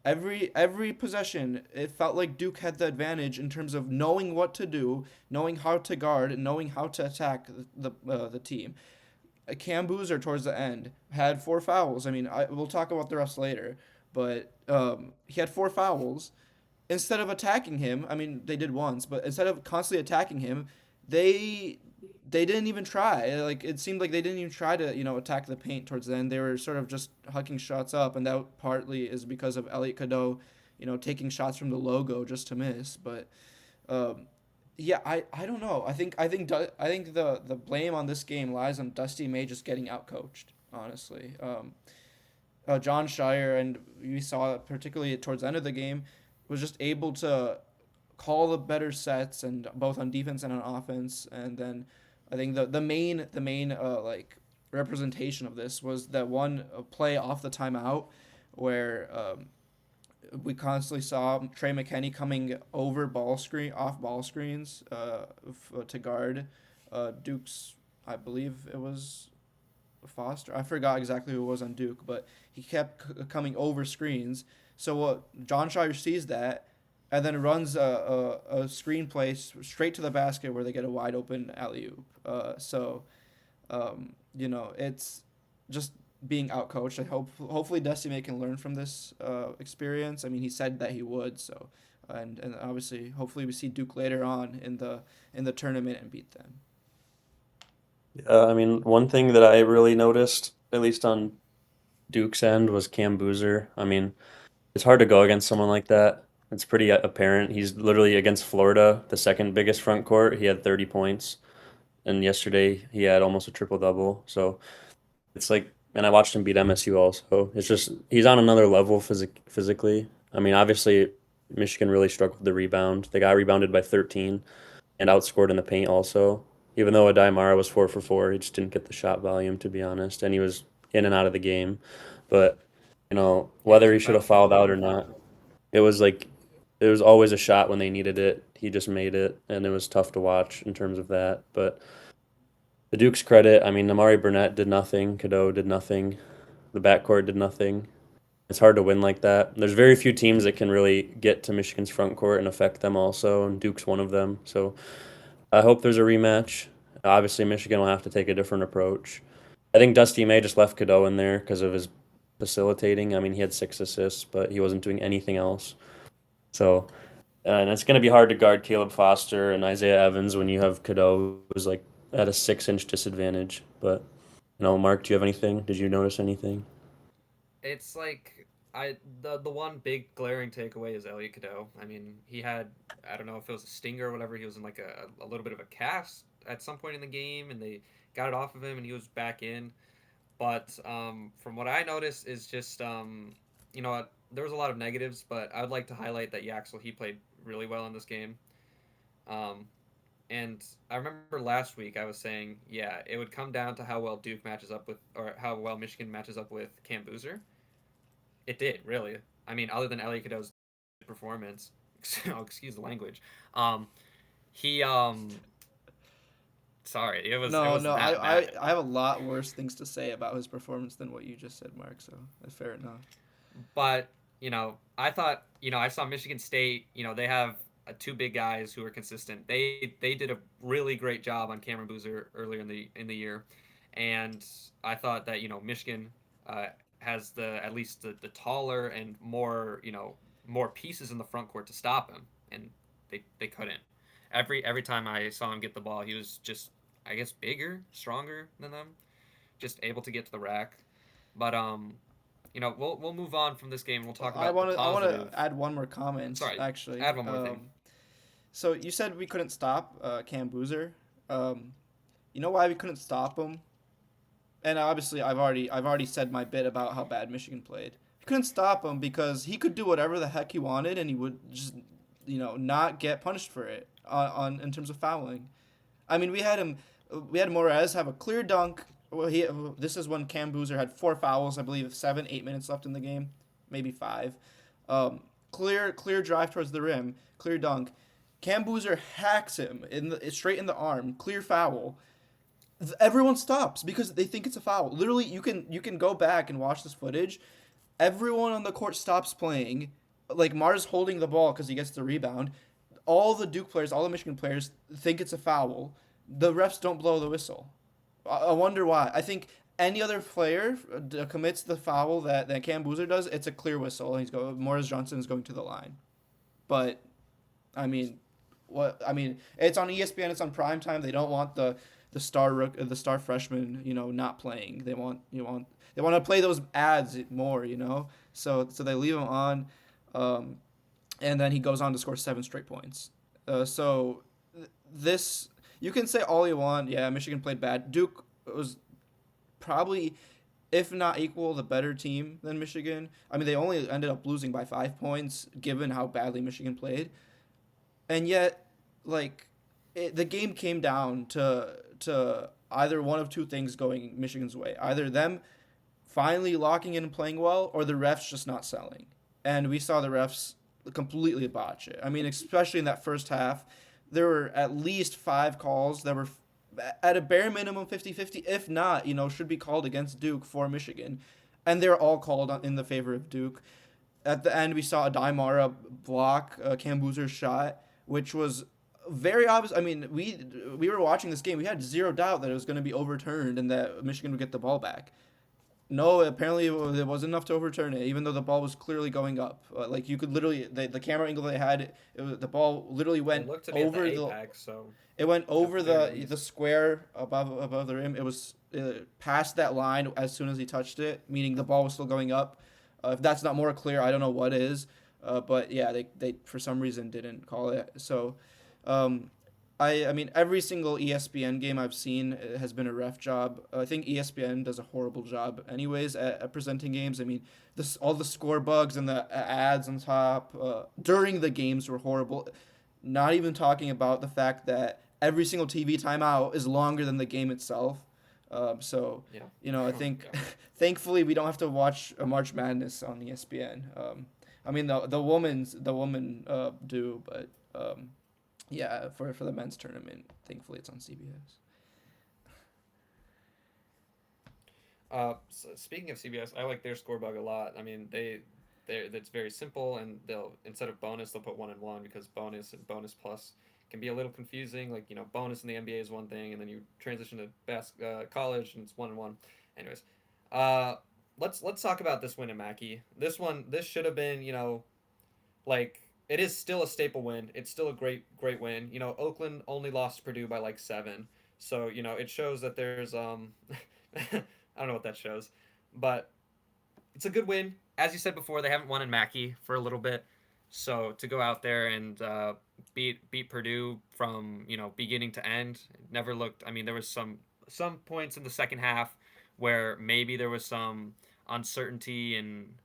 Every possession, it felt like Duke had the advantage in terms of knowing what to do, knowing how to guard, and knowing how to attack the team. Cam Boozer, towards the end, had 4 fouls. I mean, we'll talk about the rest later. But he had 4 fouls. Instead of attacking him, I mean, they did once, but instead of constantly attacking him, they didn't even try. Like, it seemed like they didn't even try to, attack the paint towards the end. They were sort of just hucking shots up, and that partly is because of Elliot Cadeau, taking shots from the logo just to miss. But yeah, I don't know. I think the blame on this game lies on Dusty May just getting outcoached, honestly. John Shire, and we saw it particularly towards the end of the game, was just able to call the better sets, and both on defense and on offense. And then I think the main like representation of this was that one play off the timeout where we constantly saw Trey McKinney coming over off ball screens to guard Duke's, I believe it was Foster. I forgot exactly who it was on Duke, but he kept coming over screens. So John Shire sees that, and then runs a screen play straight to the basket where they get a wide open alley-oop. It's just being outcoached. Hopefully Dusty May can learn from this experience. I mean, he said that he would. So, and obviously, hopefully we see Duke later on in the tournament and beat them. I mean, one thing that I really noticed, at least on Duke's end, was Cam Boozer. I mean, it's hard to go against someone like that. It's pretty apparent. He's literally against Florida, the second biggest front court. He had 30 points. And yesterday he had almost a triple-double. So it's like and I watched him beat MSU also. It's just he's on another level physically. I mean, obviously Michigan really struggled with the rebound. They got rebounded by 13 and outscored in the paint also. Even though Adaimara was 4 for 4, he just didn't get the shot volume, to be honest, and he was in and out of the game. But Yeah, he whether was he in should have foul trouble. fouled out or not, it was like there was always a shot when they needed it. He just made it, and it was tough to watch in terms of that. But the Duke's credit, I mean, Namari Burnett did nothing, Cadeau did nothing, the backcourt did nothing. It's hard to win like that. There's very few teams that can really get to Michigan's front court and affect them also, and Duke's one of them. So I hope there's a rematch. Obviously, Michigan will have to take a different approach. I think Dusty May just left Cadeau in there because of his facilitating. I mean, he had 6 assists, but he wasn't doing anything else. So, and it's going to be hard to guard Caleb Foster and Isaiah Evans when you have Cadeau who's like at a 6 inch disadvantage. But, Mark, do you have anything? Did you notice anything? It's like the one big glaring takeaway is Elliot Cadeau. I mean, he had, I don't know if it was a stinger or whatever. He was in like a little bit of a cast at some point in the game, and they got it off of him, and he was back in. But from what I noticed is just what, there was a lot of negatives, but I would like to highlight that Yaxel, he played really well in this game. Um, and I remember last week I was saying, yeah, it would come down to how well Duke matches up with, or how well Michigan matches up with Cam Boozer. It did, really. I mean, other than Elliot Cadeau's performance, excuse the language, um, he sorry, it No, was no, that I, I, bad. I have a lot worse things to say about his performance than what you just said, Mark. So that's fair enough. But I thought, I saw Michigan State. They have two big guys who are consistent. They did a really great job on Cameron Boozer earlier in the year, and I thought that Michigan has the at least the taller and more pieces in the front court to stop him, and they couldn't. Every time I saw him get the ball, he was just, I guess, bigger, stronger than them, just able to get to the rack. But we'll move on from this game. We'll talk I about the want to I want positive. to add one more comment Sorry, actually. add one more thing. So you said we couldn't stop Cam Boozer. You know why we couldn't stop him? And obviously, I've already said my bit about how bad Michigan played. We couldn't stop him because he could do whatever the heck he wanted, and he would just not get punished for it on in terms of fouling. I mean, we had Morez have a clear dunk. Well, this is when Cam Boozer had 4 fouls, I believe, 7, 8 minutes left in the game, maybe 5. Clear drive towards the rim, clear dunk. Cam Boozer hacks him straight in the arm, clear foul. Everyone stops because they think it's a foul. Literally, you can go back and watch this footage. Everyone on the court stops playing. Like Mars holding the ball because he gets the rebound. All the Duke players, all the Michigan players think it's a foul. The refs don't blow the whistle. I wonder why. I think any other player commits the foul that Cam Boozer does, it's a clear whistle. And Morris Johnson is going to the line. But I mean, what I mean, it's on ESPN. It's on prime time. They don't want the star freshman, not playing. They want to play those ads more. So they leave him on, um, and then he goes on to score 7 straight points. So this you can say all you want. Yeah, Michigan played bad. Duke was probably, if not equal, the better team than Michigan. I mean, they only ended up losing by 5 points, given how badly Michigan played, and yet, like, the game came down to either one of two things going Michigan's way: either them finally locking in and playing well, or the refs just not selling. And we saw the refs completely botch it. I mean, especially in that first half, there were at least 5 calls that were at a bare minimum 50-50, if not, should be called against Duke for Michigan. And they're all called in the favor of Duke. At the end, we saw a Daimara block Cam Boozer's shot, which was very obvious. I mean, we were watching this game. We had zero doubt that it was going to be overturned and that Michigan would get the ball back. No, apparently it wasn't enough to overturn it, even though the ball was clearly going up. Like you could literally, the camera angle they had, the ball literally It went looked to be at the over apex, so it went at over the very the least. square above the rim. It was past that line as soon as he touched it, meaning the ball was still going up. If that's not more clear, I don't know what is. But yeah, they for some reason didn't call it. So, um, I mean, every single ESPN game I've seen has been a ref job. I think ESPN does a horrible job, anyways, at presenting games. I mean, this all the score bugs and the ads on top during the games were horrible. Not even talking about the fact that every single TV timeout is longer than the game itself. So, Yeah. I Oh my think gosh. thankfully we don't have to watch a March Madness on ESPN. I mean, the women do, but. Yeah, for the men's tournament, thankfully it's on CBS. So speaking of CBS, I like their score bug a lot. I mean, they it's very simple, and they'll instead of bonus, they'll put 1 and 1 because bonus and bonus plus can be a little confusing. Like bonus in the NBA is one thing, and then you transition to college, and it's 1 and 1. Anyways, uh, let's talk about this win in Mackey. This should have been like it is still a staple win. It's still a great win. Oakland only lost to Purdue by like 7. So, it shows that there's I don't know what that shows. But it's a good win. As you said before, they haven't won in Mackey for a little bit. So to go out there and beat Purdue from, beginning to end, it never looked. I mean, there was some points in the second half where maybe there was some uncertainty and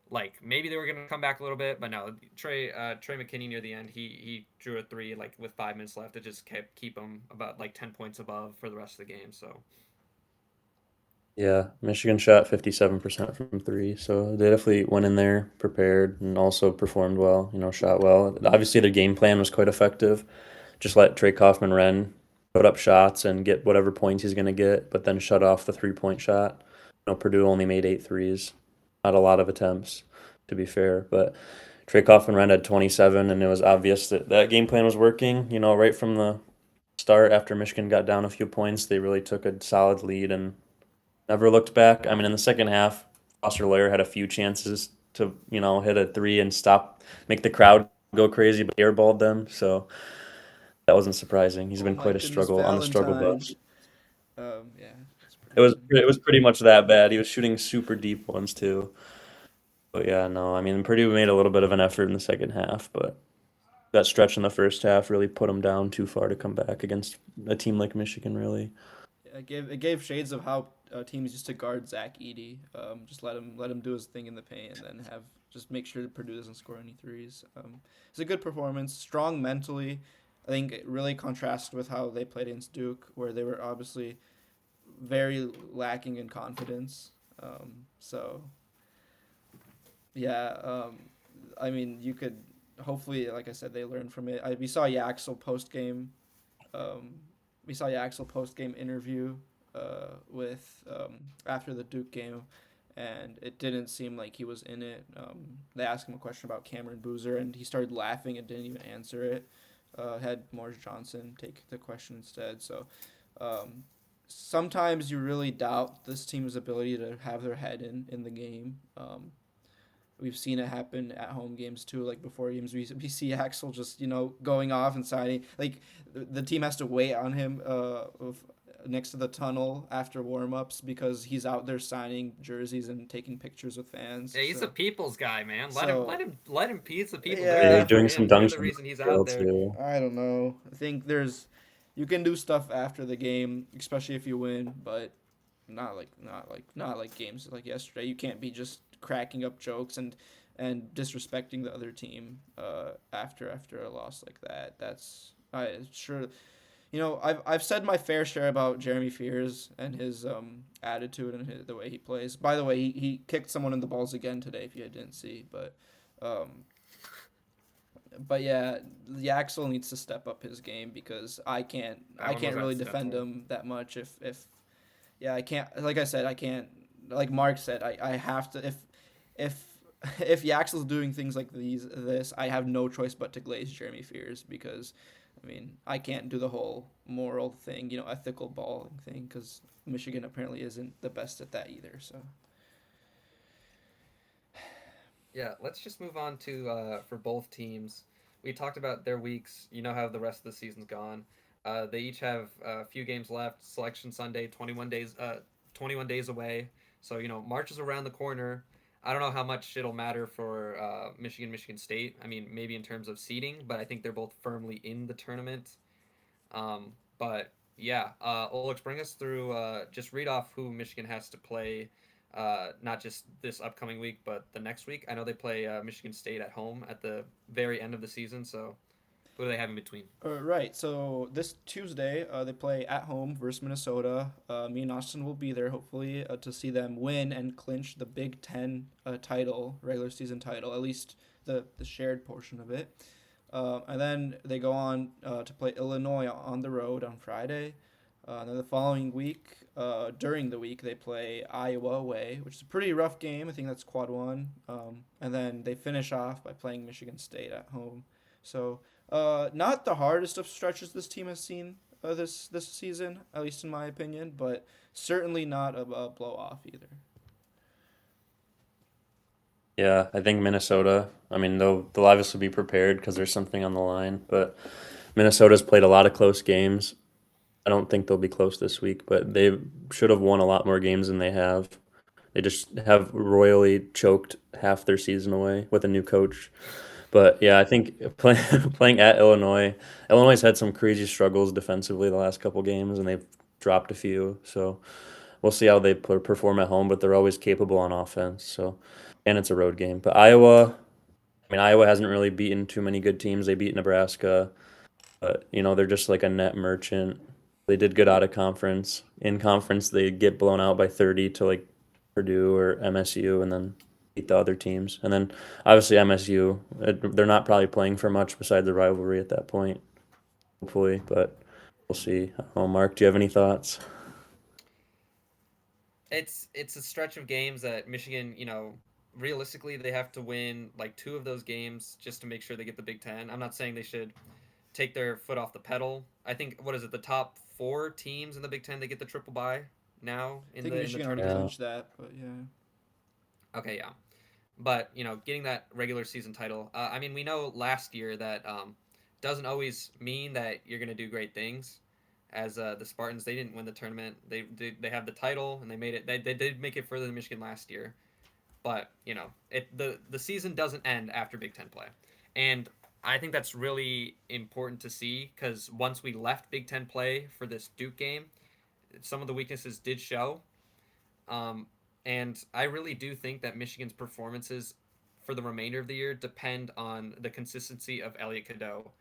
like maybe they were gonna come back a little bit, but no. Trey McKinney near the end, he drew a three like with 5 minutes left. It just keep him about like 10 points above for the rest of the game. So Yeah, Michigan shot 57% from three, so they definitely went in there prepared and also performed well, shot well. Obviously, their game plan was quite effective. Just let Trey Kaufman-Renn put up shots and get whatever points he's going to get, but then shut off the three-point shot. Purdue only made 8 threes. Not a lot of attempts, to be fair, but Trey Kaufman-Renn had 27, and it was obvious that that game plan was working. Right from the start after Michigan got down a few points, they really took a solid lead and never looked back. I mean, in the second half, Foster Loyer had a few chances to, hit a three and make the crowd go crazy, but airballed them. So that wasn't surprising. He's Oh been my quite a goodness, struggle on the struggle Valentine. bus. Yeah, that's It pretty was funny. it was pretty much that bad. He was shooting super deep ones too. But yeah, no, I mean Purdue made a little bit of an effort in the second half, but that stretch in the first half really put them down too far to come back against a team like Michigan. Really, It gave shades of how teams used to guard Zach Edey. Just let him do his thing in the paint, and then just make sure that Purdue doesn't score any threes. It's a good performance, strong mentally. I think it really contrasts with how they played against Duke, where they were obviously very lacking in confidence. So yeah, I mean you could hopefully, like I said, they learned from it. We saw Yaxel post game. Um, we saw Yaxel post game interview with after the Duke game, and it didn't seem like he was in it. They asked him a question about Cameron Boozer, and he started laughing and didn't even answer it. Had Morris Johnson take the question instead. So um, sometimes you really doubt this team's ability to have their head in the game. We've seen it happen at home games too. Like before games, we see Axel just going off and signing. Like the team has to wait on him next to the tunnel after warm ups because he's out there signing jerseys and taking pictures with fans. yeah, he's a people's guy, man. Let him So He's the people doing yeah, yeah, he's that for doing some him. They're dunks the from the reason he's out field there. too. I don't know. I think you can do stuff after the game, especially if you win, but not like games like yesterday. You can't be just cracking up jokes and disrespecting the other team after a loss like that. That's I sure I've said my fair share about Jeremy Fears and his attitude and the way he plays. By the way, he kicked someone in the balls again today. If you didn't see, um, but yeah, Yaxel needs to step up his game because I can't I I don't know can't if really that's stepped defend up. him that much if yeah, I can't. Like I said, I can't. Like Mark said, I have to. If if Yaxel's doing things like this, I have no choice but to glaze Jeremy Fears because, I mean, I can't do the whole moral thing, ethical balling thing because Michigan apparently isn't the best at that either. So Yeah, let's just move on to for both teams. We talked about their weeks. You know how the rest of the season's gone. They each have a few games left. Selection Sunday, 21 days away. So March is around the corner. I don't know how much it'll matter for Michigan State. I mean, maybe in terms of seeding, but I think they're both firmly in the tournament. But yeah, Olix, bring us through. Just read off who Michigan has to play, not just this upcoming week, but the next week. I know they play Michigan State at home at the very end of the season. So who do they have in between? Right. So this Tuesday, they play at home versus Minnesota. Me and Austin will be there, hopefully, to see them win and clinch the Big Ten title, regular season title, at least the shared portion of it. And then they go on to play Illinois on the road on Friday. And then the following week, during the week, they play Iowa away, which is a pretty rough game. I think that's quad one. And then they finish off by playing Michigan State at home. So, not the hardest of stretches this team has seen this season, at least in my opinion, but certainly not a blow off either. Yeah, I think Minnesota. I mean, they'll obviously be prepared because there's something on the line. But Minnesota's played a lot of close games. I don't think they'll be close this week, but they should have won a lot more games than they have. They just have royally choked half their season away with a new coach. But yeah, I think playing at Illinois, Illinois had some crazy struggles defensively the last couple games, and they've dropped a few. So we'll see how they perform at home, but they're always capable on offense. So, and it's a road game. But Iowa, I mean, Iowa hasn't really beaten too many good teams. They beat Nebraska, but they're just like a net merchant. They did good out of conference. In conference, they get blown out by 30 to like Purdue or MSU, and then beat the other teams. And then obviously MSU, they're not probably playing for much besides the rivalry at that point, hopefully. But we'll see. I don't know, Mark, do you have any thoughts? It's a stretch of games that Michigan, realistically they have to win like two of those games just to make sure they get the Big Ten. I'm not saying they should take their foot off the pedal. I think what is it, the top four teams in the Big Ten they get the triple bye now I in think the Michigan already tournament. Yeah. clinched that, but yeah. Okay, yeah, but getting that regular season title. I mean, we know last year that doesn't always mean that you're gonna do great things. As the Spartans, they didn't win the tournament. They have the title and they made it. They did make it further than Michigan last year, but the season doesn't end after Big Ten play, and I think that's really important to see because once we left Big Ten play for this Duke game, some of the weaknesses did show. Um, and I really do think that Michigan's performances for the remainder of the year depend on the consistency of Elliot Cadeau.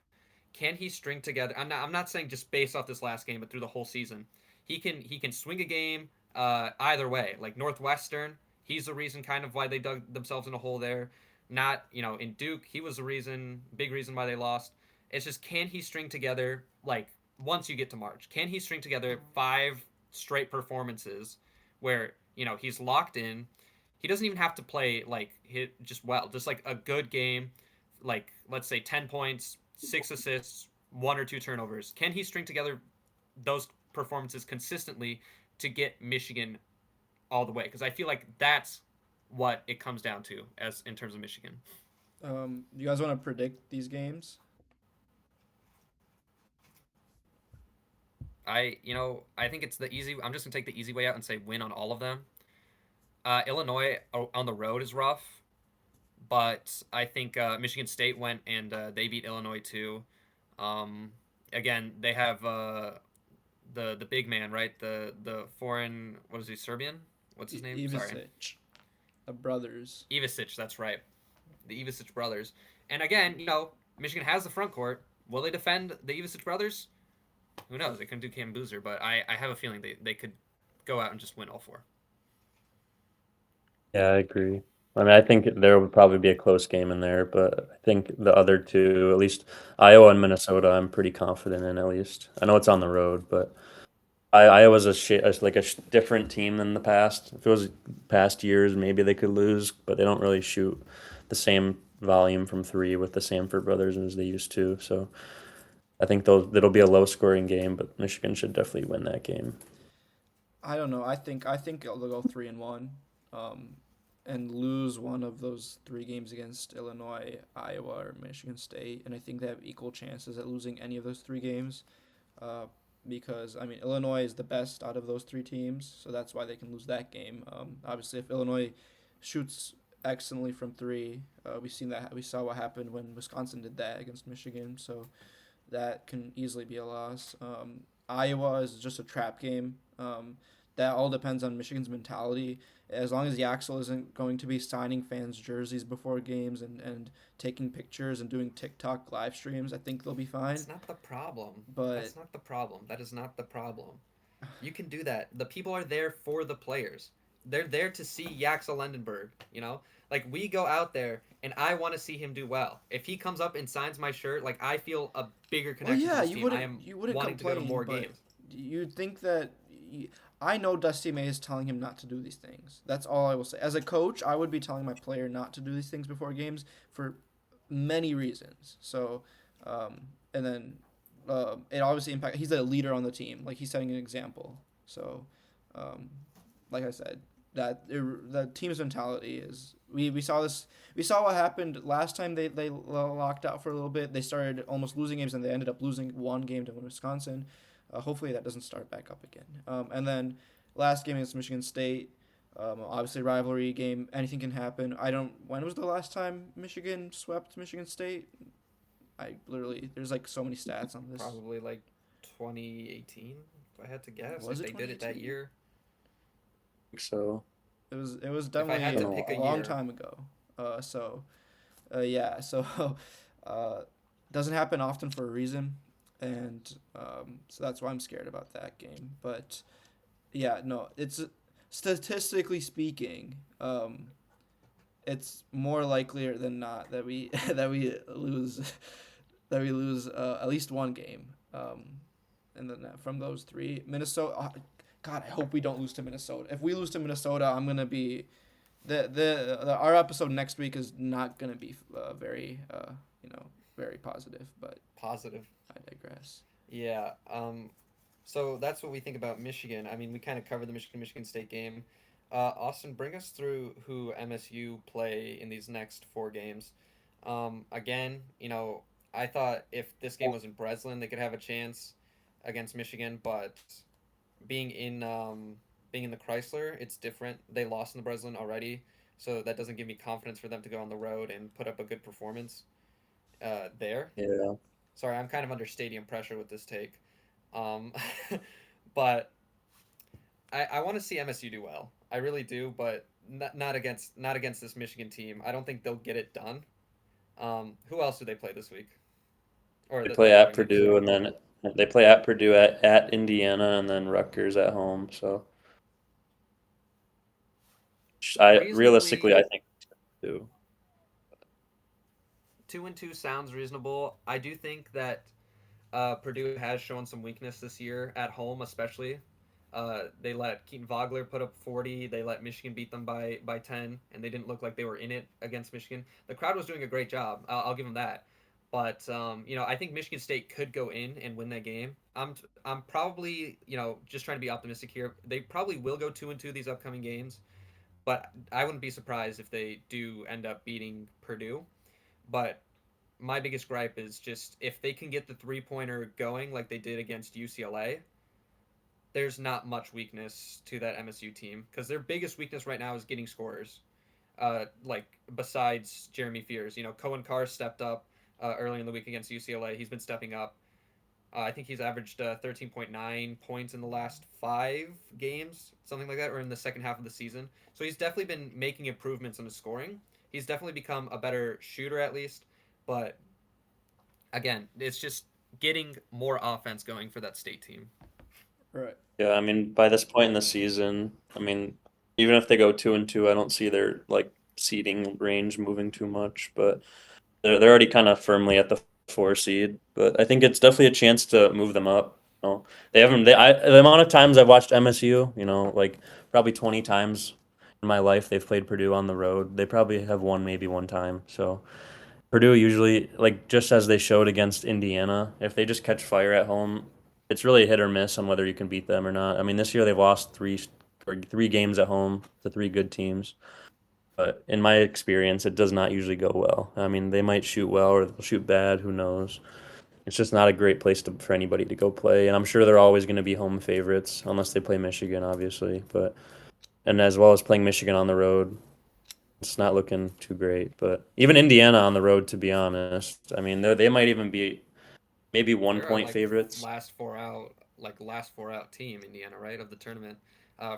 Can he string together? I'm not saying just based off this last game, but through the whole season, he can swing a game either way. Like Northwestern, he's the reason kind of why they dug themselves in a hole there. Not in Duke, he was the big reason why they lost. It's just can he string together like once you get to March? Can he string together five straight performances where he's locked in? He doesn't even have to play like hit just well, just like a good game, like let's say 10 points, 6 assists, one or two turnovers. Can he string together those performances consistently to get Michigan all the way? Because I feel like that's what it comes down to as in terms of Michigan. You guys want to predict these games? I think it's the easy. I'm just gonna take the easy way out and say win on all of them. Illinois on the road is rough, but I think Michigan State went and they beat Illinois too. Um, Again, they have the big man, right? The foreign, what is he, Serbian? What's his name? Sorry, Ivisic, the brothers. Ivisic. That's right, the Ivisic brothers. And again, Michigan has the front court. Will they defend the Ivisic brothers? Who knows? They couldn't do Cam Boozer, but I have a feeling they could go out and just win all four. Yeah, I agree. I mean, I think there would probably be a close game in there, but I think the other two, at least Iowa and Minnesota, I'm pretty confident in at least. I know it's on the road, but Iowa's like a different team than the past. If it was past years, maybe they could lose, but they don't really shoot the same volume from three with the Samford brothers as they used to. So I think it'll be a low scoring game, but Michigan should definitely win that game. I don't know. I think they'll go 3-1, um, and lose one of those three games against Illinois, Iowa, or Michigan State, and I think they have equal chances at losing any of those three games. Uh, because I mean Illinois is the best out of those three teams, so that's why they can lose that game. Obviously, if Illinois shoots excellently from three, we saw what happened when Wisconsin did that against Michigan. So that can easily be a loss. Iowa is just a trap game. That all depends on Michigan's mentality. As long as Yaxel isn't going to be signing fans' jerseys before games and taking pictures and doing TikTok live streams, I think they'll be fine. That's not the problem. But That's not the problem. That is not the problem. You can do that. The people are there for the players. They're there to see Yaxel Lendenberg, you know? Like, we go out there, and I want to see him do well. If he comes up and signs my shirt, like, I feel a bigger well, connection to yeah, this team. I am you wouldn't wanting to go to complain, more but games. you'd think that. I know Dusty May is telling him not to do these things. That's all I will say. As a coach, I would be telling my player not to do these things before games for many reasons. So, and then it obviously impact. He's a leader on the team. Like he's setting an example. So, um, like I said, the team's mentality is we saw this. We saw what happened last time they locked out for a little bit. They started almost losing games and they ended up losing one game to Wisconsin. Hopefully that doesn't start back up again. And then last game against Michigan State, obviously rivalry game. Anything can happen. I don't. When was the last time Michigan swept Michigan State? I literally there's like so many stats on this. Probably like 2018, if I had to guess. Was If it they did it that 2018? year. So It was If I had to definitely pick a a long year, time ago. Yeah. So uh, doesn't happen often for a reason, and so that's why I'm scared about that game. But yeah, no, it's statistically speaking, it's more likelier than not that we that we lose at least one game. And then from those three, Minnesota. God, I hope we don't lose to Minnesota. If we lose to Minnesota, I'm gonna be our episode next week is not gonna be very very positive. But positive. I digress. Yeah. So that's what we think about Michigan. I mean, we kind of covered the Michigan State game. Austin, bring us through who MSU play in these next 4 games. Again, I thought if this game was in Breslin, they could have a chance against Michigan, but being in being in the Chrysler, it's different. They lost in the Breslin already, so that doesn't give me confidence for them to go on the road and put up a good performance there. yeah, Sorry, I'm kind of under stadium pressure with this take. Um, but I want to see MSU do well. I really do, but not against this Michigan team. I don't think they'll get it done. Who else do they play this week? Or they that play they're at playing next Purdue week? and then they play at Purdue at Indiana and then Rutgers at home. So I realistically I Reasonably, think Purdue. 2-2 sounds reasonable. I do think that Purdue has shown some weakness this year at home, especially. They let Keaton Vogler put up 40. They let Michigan beat them by 10, and they didn't look like they were in it against Michigan. The crowd was doing a great job. I'll give them that. But I think Michigan State could go in and win that game. I'm probably just trying to be optimistic here. They probably will go 2-2 these upcoming games, but I wouldn't be surprised if they do end up beating Purdue. But my biggest gripe is just if they can get the 3-pointer going like they did against UCLA, there's not much weakness to that MSU team because their biggest weakness right now is getting scorers. Like besides Jeremy Fears, Cohen Carr stepped up early in the week against UCLA. He's been stepping up. I think he's averaged 13.9 points in the last 5 games, something like that, or in the second half of the season. So he's definitely been making improvements in his scoring. He's definitely become a better shooter at least, but again, it's just getting more offense going for that state team. Right. Yeah, I mean by this point in the season, I mean even if they go 2-2, I don't see their like seeding range moving too much, but they're already kind of firmly at the 4 seed, but I think it's definitely a chance to move them up. They haven't. The amount of times I've watched MSU, like probably 20 times in my life they've played Purdue on the road. They probably have won maybe one time. So Purdue usually, like just as they showed against Indiana, if they just catch fire at home, it's really hit or miss on whether you can beat them or not. I mean, this year they've lost three games at home to three good teams. But in my experience, it does not usually go well. I mean, they might shoot well or they'll shoot bad. Who knows? It's just not a great place for anybody to go play. And I'm sure they're always going to be home favorites unless they play Michigan, obviously. And as well as playing Michigan on the road, it's not looking too great. But even Indiana on the road, to be honest, I mean, they might even be maybe one They're a point favorites. last four out team, Indiana, right, of the tournament,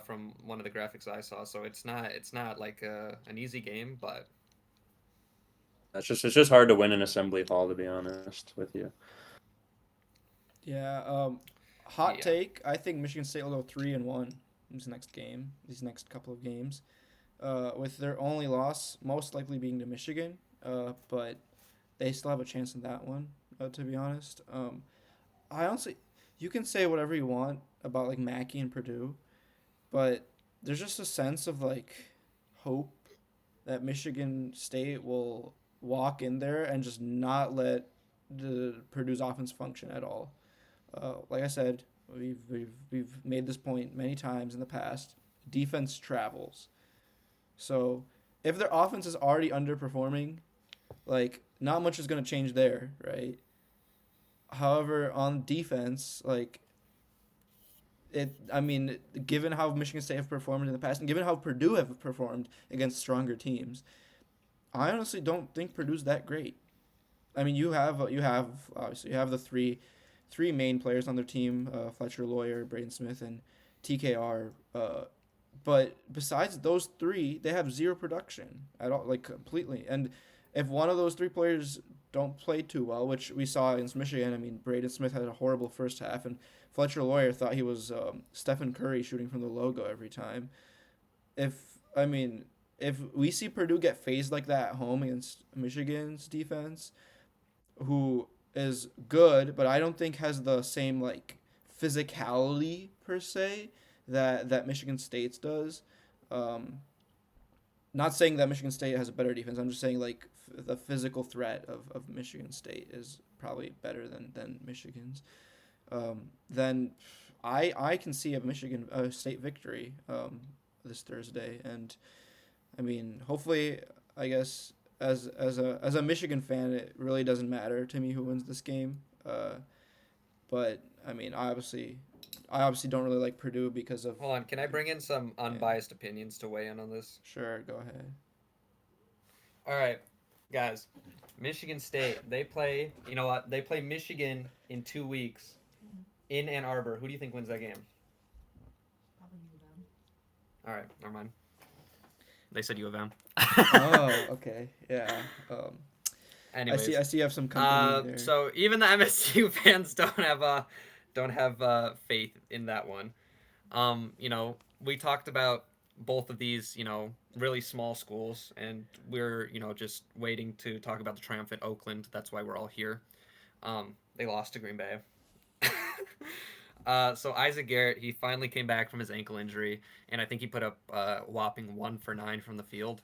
from one of the graphics I saw. So it's not like an easy game, but It's just hard to win in Assembly Hall, to be honest with you. Yeah. Hot yeah. take. I think Michigan State will go 3-1 in this next game. These next couple of games, with their only loss most likely being to Michigan. But they still have a chance in that one. To be honest, I honestly, you can say whatever you want about like Mackey and Purdue, but there's just a sense of like hope that Michigan State will walk in there and just not let the Purdue's offense function at all. Like I said, we've made this point many times in the past. Defense travels. So if their offense is already underperforming, like not much is going to change there, right? However, on defense, like it, I mean, given how Michigan State have performed in the past, and given how Purdue have performed against stronger teams, I honestly don't think Purdue's that great. I mean, you have obviously you have the three main players on their team: Fletcher Lawyer, Braden Smith, and TKR. But besides those three, they have zero production at all, like completely. And if one of those three players don't play too well, which we saw against Michigan, I mean, Braden Smith had a horrible first half, and Fletcher Lawyer thought he was Stephen Curry shooting from the logo every time. If I mean, if we see Purdue get phased like that at home against Michigan's defense, who is good, but I don't think has the same like physicality per se that Michigan State's does. Um, Not saying that Michigan State has a better defense. I'm just saying like the physical threat of Michigan State is probably better than Michigan's. Then I can see a Michigan State victory this Thursday, and I mean hopefully I guess as a Michigan fan it really doesn't matter to me who wins this game. But I mean I obviously don't really like Purdue because of Hold on, can I bring in some yeah. unbiased opinions to weigh in on this? Sure, go ahead. All right, guys. Michigan State, they play, you know what? They play Michigan in 2 weeks in Ann Arbor. Who do you think wins that game? Probably U of M. All right, never mind. They said U of M. Oh, okay. Yeah. Anyways, I see you have some company there. so even the MSU fans don't have faith in that one. We talked about both of these, really small schools, and we're, just waiting to talk about the triumphant Oakland. That's why we're all here. They lost to Green Bay. So Isaac Garrett, he finally came back from his ankle injury, and I think he put up a whopping 1 for 9 from the field,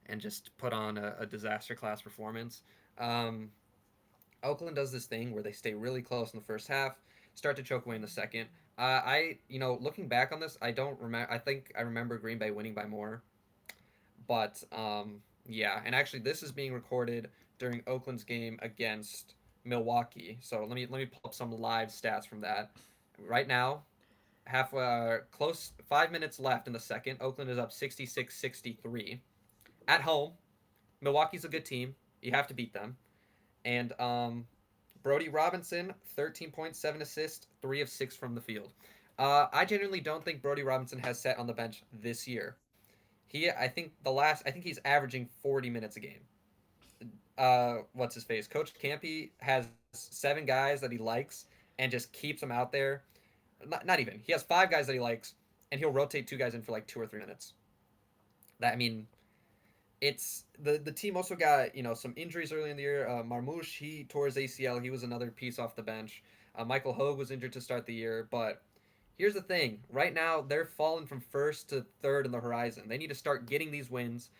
and just put on a disaster class performance. Oakland does this thing where they stay really close in the first half, start to choke away in the second. Looking back on this, I don't remember. I think I remember Green Bay winning by more, but yeah. And actually, this is being recorded during Oakland's game against Milwaukee. So let me pull up some live stats from that. Right now, close 5 minutes left in the second. Oakland is up 66-63 at home. Milwaukee's a good team. You have to beat them. And Brody Robinson, 13.7 assists, 3 of 6 from the field. I genuinely don't think Brody Robinson has sat on the bench this year. I think he's averaging 40 minutes a game. What's his face? Coach Campy has 7 guys that he likes and just keeps them out there. Not even. He has 5 guys that he likes, and he'll rotate 2 guys in for like 2 or 3 minutes. It's the team also got some injuries early in the year. Marmouche, he tore his ACL. He was another piece off the bench. Michael Hogue was injured to start the year. But here's the thing: right now they're falling from first to third in the Horizon. They need to start getting these wins,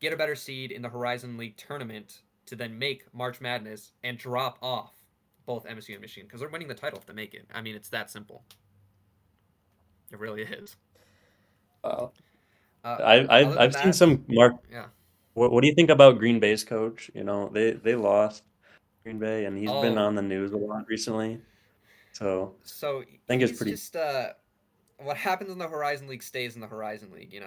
get a better seed in the Horizon League tournament to then make March Madness and drop off both MSU and Michigan because they're winning the title if they make it. I mean, it's that simple. It really is. Wow. Other than I've seen that, some Mark. yeah. What do you think about Green Bay's coach? They lost Green Bay, and he's been Oh, on the news a lot recently. So so I think it's he's pretty. just what happens in the Horizon League stays in the Horizon League.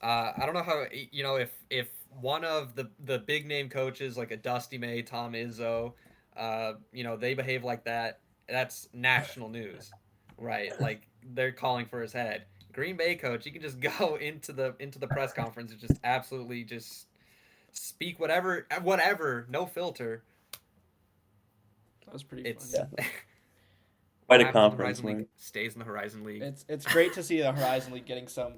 I don't know how if one of the big name coaches like a Dusty May, Tom Izzo, they behave like that. That's national news, right? Like they're calling for his head. Green Bay coach, you can just go into the press conference and just absolutely just speak whatever, no filter. That was pretty It's funny. Yeah. what Quite a happens in the conference, Horizon League Mark. stays in the Horizon League. It's great to see the Horizon League getting some,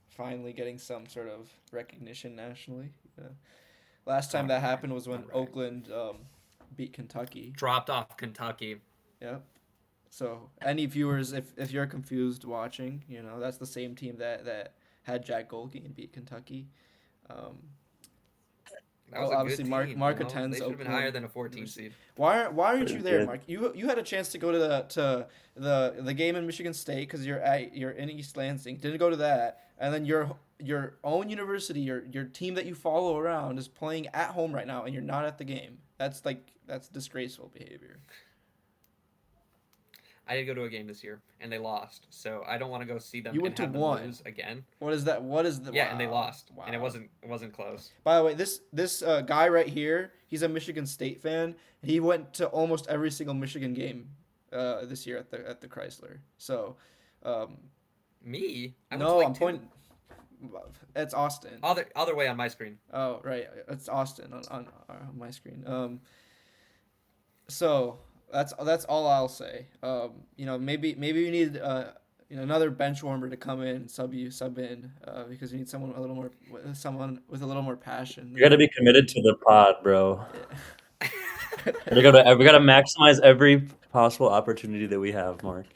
finally getting some sort of recognition nationally. Yeah. Last time that happened was when Alright. Oakland beat Kentucky. Dropped off Kentucky. Yep. So any viewers, if you're confused watching, that's the same team that had Jack Golke and beat Kentucky. That was Obviously, a good Mark team. Mark They should attends have been Oakland higher than a 14 University. seed. Why aren't you there, Good. Mark? You had a chance to go to the game in Michigan State because you're in East Lansing. Didn't go to that, and then your own university, your team that you follow around is playing at home right now, and you're not at the game. That's disgraceful behavior. I did go to a game this year, and they lost. So I don't want to go see them You and went to have them one. lose again. What is that? What is the? Yeah, and they wow. lost, Wow. and it wasn't close. By the way, this guy right here, he's a Michigan State fan. He went to almost every single Michigan game this year at the Chrysler. So, Me? I went no, to like I'm two. pointing. It's Austin. Other way on my screen. Oh, right. It's Austin on my screen. So that's all I'll say. Maybe we need another bench warmer to come in and sub in because we need someone with a little more passion. You got to be committed to the pod, bro. Yeah. We gotta maximize every possible opportunity that we have, Mark.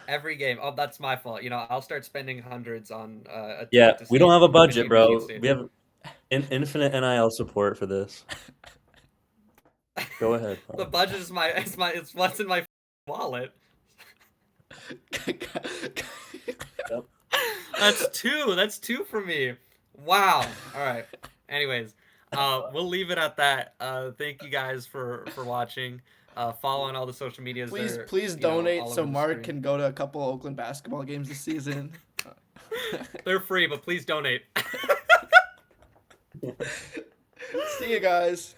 Every game. Oh, that's my fault. I'll start spending hundreds on a Yeah, ticket to we see don't have a Michigan budget, bro. State. We have infinite NIL support for this. Go ahead. The Mark. budget is it's what's in my wallet. That's two for me. Wow. All right. Anyways, we'll leave it at that. Thank you guys for watching. Follow on all the social medias. Please donate all so over the Mark screen. can go to a couple Oakland basketball games this season. They're free, but please donate. See you guys.